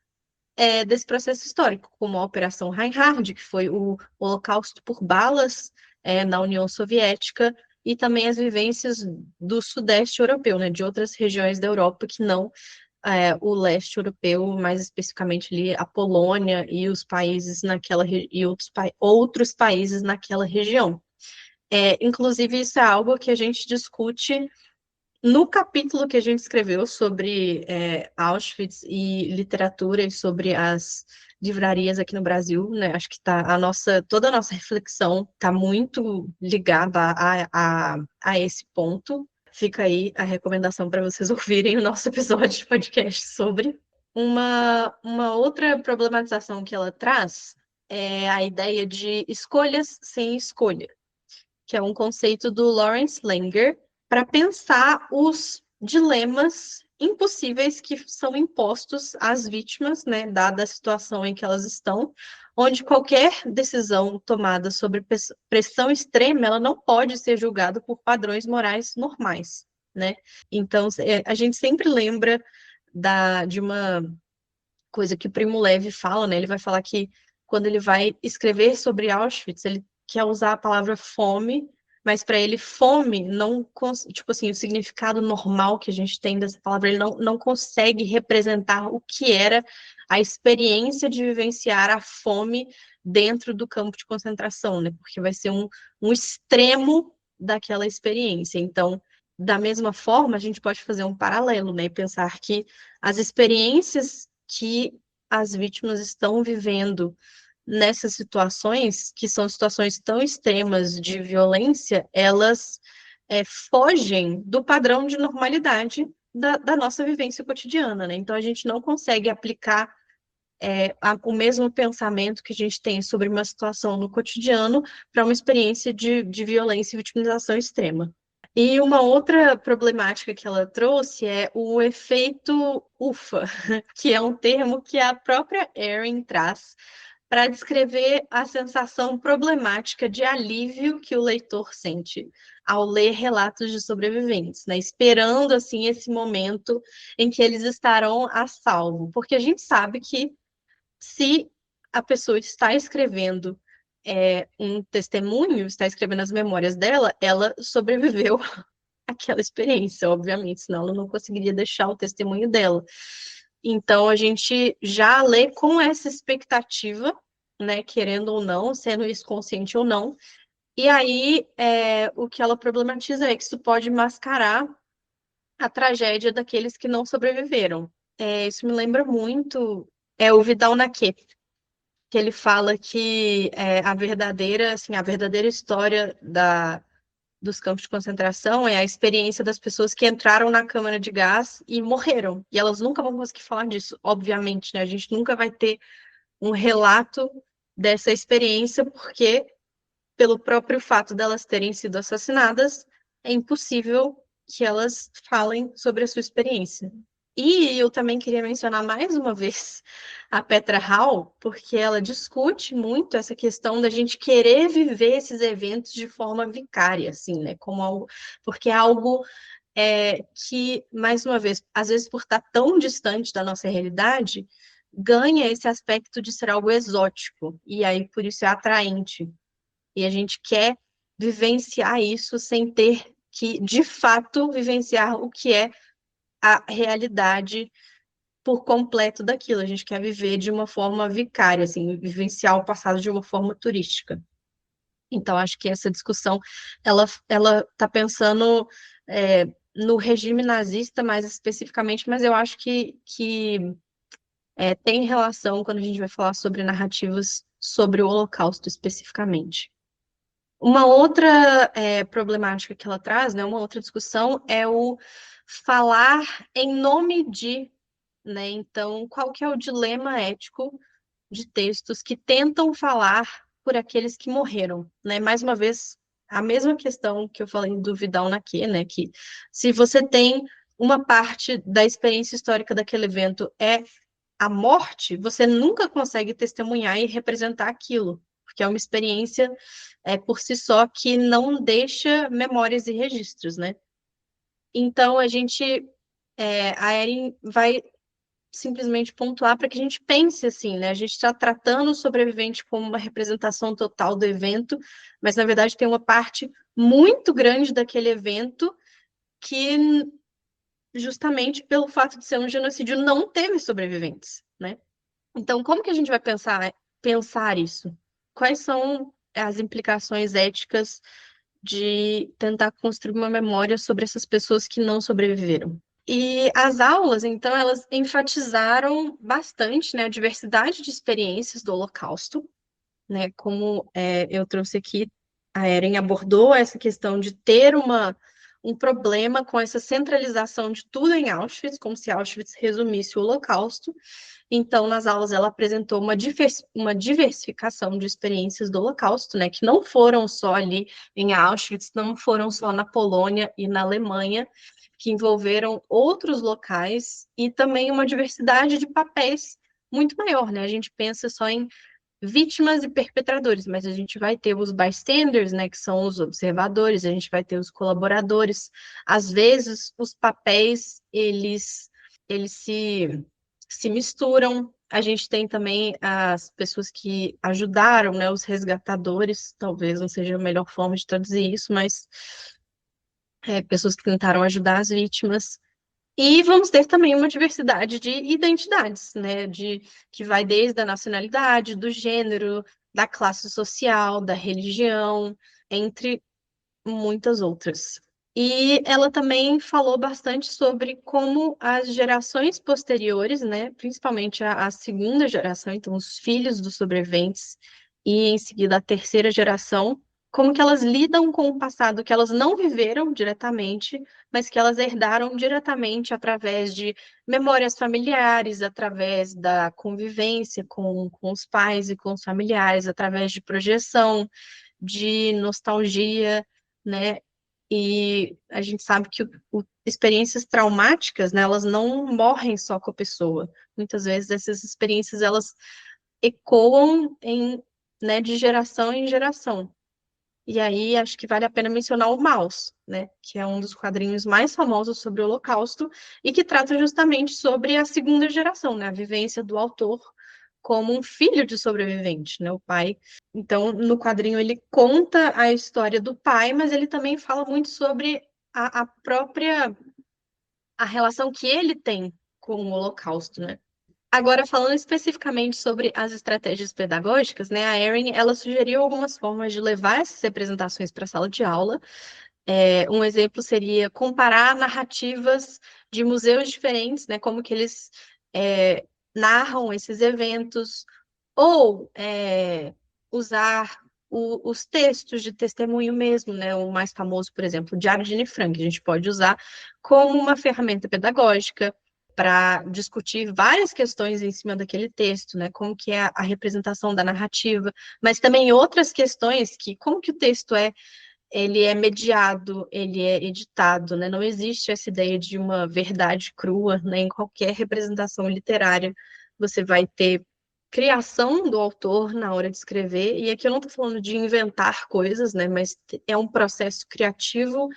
desse processo histórico, como a Operação Reinhard, que foi o Holocausto por balas na União Soviética, e também as vivências do Sudeste Europeu, né, de outras regiões da Europa que não o leste europeu, mais especificamente ali a Polônia e os países naquela e outros países naquela região. Inclusive, isso é algo que a gente discute no capítulo que a gente escreveu sobre Auschwitz e literatura e sobre as livrarias aqui no Brasil, né? Acho que toda a nossa reflexão está muito ligada a esse ponto. Fica aí a recomendação para vocês ouvirem o nosso episódio de podcast sobre. Uma outra problematização que ela traz é a ideia de escolhas sem escolha, que é um conceito do Lawrence Langer, para pensar os dilemas impossíveis que são impostos às vítimas, né, dada a situação em que elas estão, onde qualquer decisão tomada sobre pressão extrema, ela não pode ser julgada por padrões morais normais, né? Então, a gente sempre lembra de uma coisa que o Primo Levi fala, né? Ele vai falar que quando ele vai escrever sobre Auschwitz, ele quer usar a palavra fome, mas para ele fome não, tipo assim, o significado normal que a gente tem dessa palavra, ele não consegue representar o que era a experiência de vivenciar a fome dentro do campo de concentração, né? Porque vai ser um extremo daquela experiência. Então, da mesma forma, a gente pode fazer um paralelo, né? E pensar que as experiências que as vítimas estão vivendo nessas situações, que são situações tão extremas de violência, elas fogem do padrão de normalidade da nossa vivência cotidiana, né? Então, a gente não consegue aplicar o mesmo pensamento que a gente tem sobre uma situação no cotidiano para uma experiência de violência e vitimização extrema. E uma outra problemática que ela trouxe é o efeito UFA, que é um termo que a própria Erin traz para descrever a sensação problemática de alívio que o leitor sente ao ler relatos de sobreviventes, né? Esperando assim esse momento em que eles estarão a salvo, porque a gente sabe que se a pessoa está escrevendo um testemunho, está escrevendo as memórias dela, ela sobreviveu àquela experiência, obviamente, senão ela não conseguiria deixar o testemunho dela. Então, a gente já lê com essa expectativa, né, querendo ou não, sendo isso consciente ou não, e aí o que ela problematiza é que isso pode mascarar a tragédia daqueles que não sobreviveram. Isso me lembra muito o Vidal Naquet, que ele fala que a verdadeira história dos campos de concentração é a experiência das pessoas que entraram na câmara de gás e morreram. E elas nunca vão conseguir falar disso, obviamente, né? A gente nunca vai ter um relato dessa experiência, porque, pelo próprio fato delas terem sido assassinadas, é impossível que elas falem sobre a sua experiência. E eu também queria mencionar mais uma vez a Petra Hall, porque ela discute muito essa questão da gente querer viver esses eventos de forma vicária, assim, né? Porque é algo que, mais uma vez, às vezes por estar tão distante da nossa realidade, ganha esse aspecto de ser algo exótico, e aí por isso é atraente. E a gente quer vivenciar isso sem ter que, de fato, vivenciar o que é a realidade por completo daquilo. A gente quer viver de uma forma vicária, assim, vivenciar o passado de uma forma turística. Então, acho que essa discussão, ela está pensando no regime nazista mais especificamente, mas eu acho que tem relação quando a gente vai falar sobre narrativas sobre o Holocausto especificamente. Uma outra problemática que ela traz, né, uma outra discussão, é o falar em nome de, né? Então, qual que é o dilema ético de textos que tentam falar por aqueles que morreram, né? Mais uma vez, a mesma questão que eu falei do Vidal Naquet, né? Que se você tem uma parte da experiência histórica daquele evento a morte, você nunca consegue testemunhar e representar aquilo, porque é uma experiência por si só que não deixa memórias e registros, né? Então, a Erin vai simplesmente pontuar para que a gente pense assim, né? A gente está tratando o sobrevivente como uma representação total do evento, mas na verdade tem uma parte muito grande daquele evento que, justamente pelo fato de ser um genocídio, não teve sobreviventes, né? Então, como que a gente vai pensar isso? Quais são as implicações éticas de tentar construir uma memória sobre essas pessoas que não sobreviveram? E as aulas, então, elas enfatizaram bastante, né, a diversidade de experiências do Holocausto, né, como eu trouxe aqui, a Erin abordou essa questão de ter um problema com essa centralização de tudo em Auschwitz, como se Auschwitz resumisse o Holocausto. Então, nas aulas, ela apresentou uma diversificação de experiências do Holocausto, né, que não foram só ali em Auschwitz, não foram só na Polônia e na Alemanha, que envolveram outros locais e também uma diversidade de papéis muito maior, né? A gente pensa só em vítimas e perpetradores, mas a gente vai ter os bystanders, né, que são os observadores, a gente vai ter os colaboradores. Às vezes, os papéis, eles se misturam. A gente tem também as pessoas que ajudaram, né, os resgatadores, talvez não seja a melhor forma de traduzir isso, mas pessoas que tentaram ajudar as vítimas. E vamos ter também uma diversidade de identidades, né, que vai desde a nacionalidade, do gênero, da classe social, da religião, entre muitas outras. E ela também falou bastante sobre como as gerações posteriores, né, principalmente a segunda geração, então os filhos dos sobreviventes, e em seguida a terceira geração, como que elas lidam com o passado que elas não viveram diretamente, mas que elas herdaram diretamente através de memórias familiares, através da convivência com os pais e com os familiares, através de projeção, de nostalgia, né? E a gente sabe que experiências traumáticas, né, elas não morrem só com a pessoa. Muitas vezes essas experiências, elas ecoam né, de geração em geração. E aí acho que vale a pena mencionar o Maus, né, que é um dos quadrinhos mais famosos sobre o Holocausto e que trata justamente sobre a segunda geração, né, a vivência do autor como um filho de sobrevivente, né, o pai. Então, no quadrinho ele conta a história do pai, mas ele também fala muito sobre a própria a relação que ele tem com o Holocausto, né? Agora, falando especificamente sobre as estratégias pedagógicas, né, a Erin, ela sugeriu algumas formas de levar essas representações para a sala de aula. Um exemplo seria comparar narrativas de museus diferentes, né, como que eles narram esses eventos, ou usar os textos de testemunho mesmo, né, o mais famoso, por exemplo, o Diário de Anne Frank, a gente pode usar como uma ferramenta pedagógica, para discutir várias questões em cima daquele texto, né? Como que é a representação da narrativa, mas também outras questões como que o texto ele é mediado, ele é editado, né? Não existe essa ideia de uma verdade crua, né? Em qualquer representação literária, você vai ter criação do autor na hora de escrever, e aqui eu não estou falando de inventar coisas, né? Mas é um processo criativo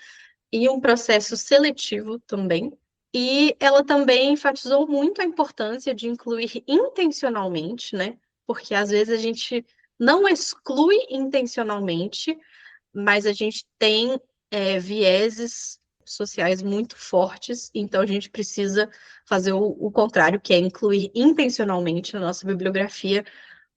e um processo seletivo também. E ela também enfatizou muito a importância de incluir intencionalmente, né? Porque às vezes a gente não exclui intencionalmente, mas a gente tem vieses sociais muito fortes, então a gente precisa fazer o contrário, que é incluir intencionalmente na nossa bibliografia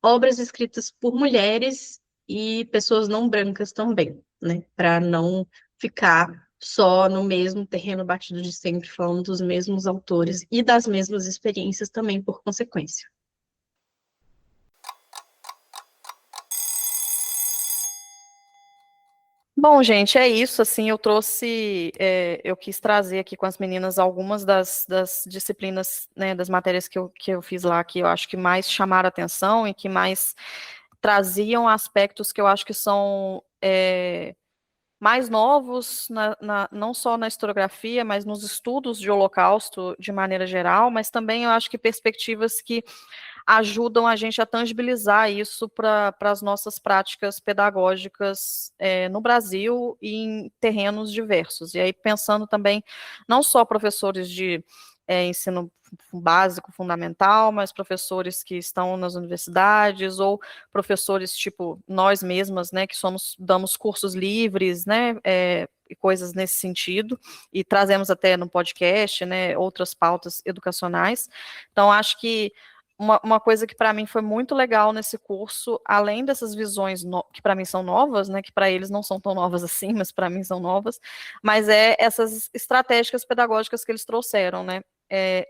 obras escritas por mulheres e pessoas não brancas também, né? Para não ficar só no mesmo terreno batido de sempre, falando dos mesmos autores e das mesmas experiências também, por consequência. Bom, gente, é isso. Assim, eu quis trazer aqui com as meninas algumas das disciplinas, né, das matérias que eu fiz lá, que eu acho que mais chamaram atenção e que mais traziam aspectos que eu acho que são mais novos, não só na historiografia, mas nos estudos de Holocausto de maneira geral, mas também eu acho que perspectivas que ajudam a gente a tangibilizar isso para as nossas práticas pedagógicas no Brasil e em terrenos diversos. E aí pensando também não só professores de ensino básico, fundamental, mas professores que estão nas universidades ou professores tipo nós mesmas, né, que damos cursos livres, né, e coisas nesse sentido, e trazemos até no podcast, né, outras pautas educacionais. Então, acho que uma coisa que para mim foi muito legal nesse curso, além dessas visões que para mim são novas, né, que para eles não são tão novas assim, mas para mim são novas, mas essas estratégicas pedagógicas que eles trouxeram, né,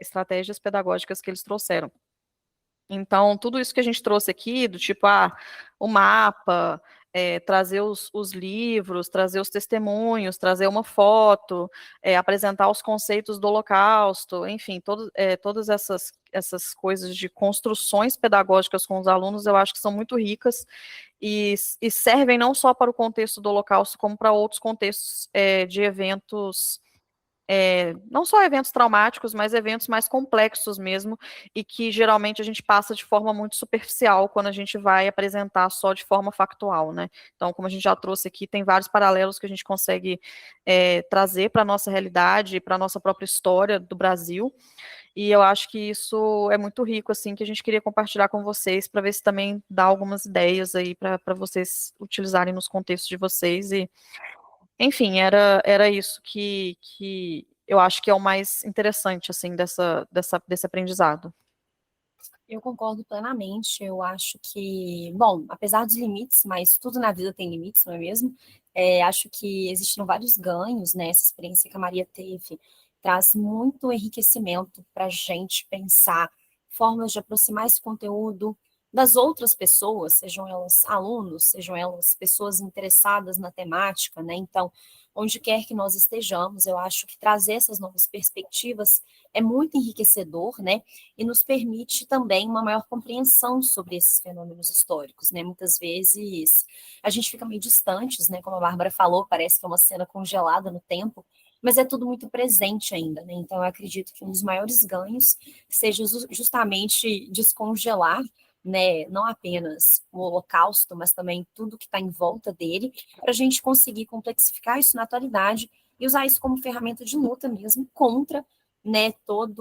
estratégias pedagógicas que eles trouxeram. Então, tudo isso que a gente trouxe aqui, do tipo, o mapa, trazer os livros, trazer os testemunhos, trazer uma foto, apresentar os conceitos do Holocausto, enfim, todas essas coisas de construções pedagógicas com os alunos, eu acho que são muito ricas e servem não só para o contexto do Holocausto, como para outros contextos de eventos não só eventos traumáticos, mas eventos mais complexos mesmo, e que geralmente a gente passa de forma muito superficial quando a gente vai apresentar só de forma factual, né? Então, como a gente já trouxe aqui, tem vários paralelos que a gente consegue trazer para a nossa realidade, para a nossa própria história do Brasil, e eu acho que isso é muito rico, assim, que a gente queria compartilhar com vocês, para ver se também dá algumas ideias aí para vocês utilizarem nos contextos de vocês, e enfim, era isso que eu acho que é o mais interessante, assim, desse aprendizado. Eu concordo plenamente. Eu acho que, bom, apesar dos limites, mas tudo na vida tem limites, não é mesmo? Acho que existiram vários ganhos, né? Essa experiência que a Maria teve traz muito enriquecimento para a gente pensar formas de aproximar esse conteúdo das outras pessoas, sejam elas alunos, sejam elas pessoas interessadas na temática, né? Então, onde quer que nós estejamos, eu acho que trazer essas novas perspectivas é muito enriquecedor, né? E nos permite também uma maior compreensão sobre esses fenômenos históricos, né? Muitas vezes a gente fica meio distantes, né? Como a Bárbara falou, parece que é uma cena congelada no tempo, mas é tudo muito presente ainda, né? Então eu acredito que um dos maiores ganhos seja justamente descongelar, né, não apenas o Holocausto, mas também tudo que está em volta dele, para a gente conseguir complexificar isso na atualidade e usar isso como ferramenta de luta mesmo contra, né, toda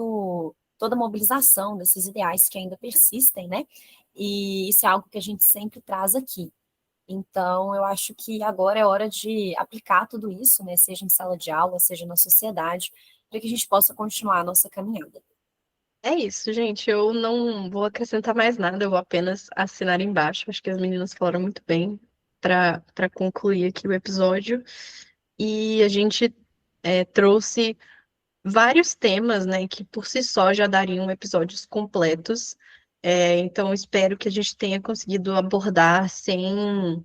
a mobilização desses ideais que ainda persistem, né? E isso é algo que a gente sempre traz aqui. Então, eu acho que agora é hora de aplicar tudo isso, né, seja em sala de aula, seja na sociedade, para que a gente possa continuar a nossa caminhada. É isso, gente. Eu não vou acrescentar mais nada, eu vou apenas assinar embaixo. Acho que as meninas falaram muito bem para concluir aqui o episódio. E a gente trouxe vários temas, né, que por si só já dariam episódios completos. Então, espero que a gente tenha conseguido abordar sem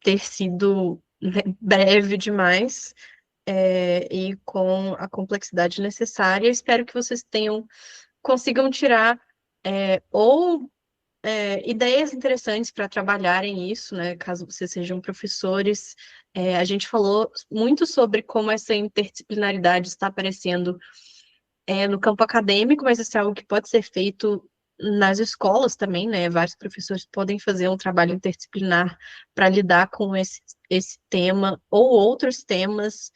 ter sido, né, breve demais, e com a complexidade necessária. Espero que vocês consigam tirar ou ideias interessantes para trabalharem isso, né? Caso vocês sejam professores. A gente falou muito sobre como essa interdisciplinaridade está aparecendo no campo acadêmico, mas isso é algo que pode ser feito nas escolas também, né? Vários professores podem fazer um trabalho interdisciplinar para lidar com esse tema ou outros temas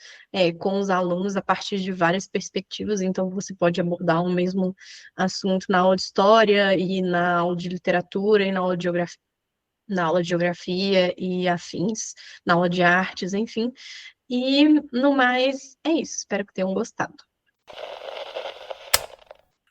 com os alunos a partir de várias perspectivas. Então, você pode abordar um mesmo assunto na aula de história e na aula de literatura e na aula de geografia e afins, na aula de artes, enfim. E, no mais, é isso. Espero que tenham gostado.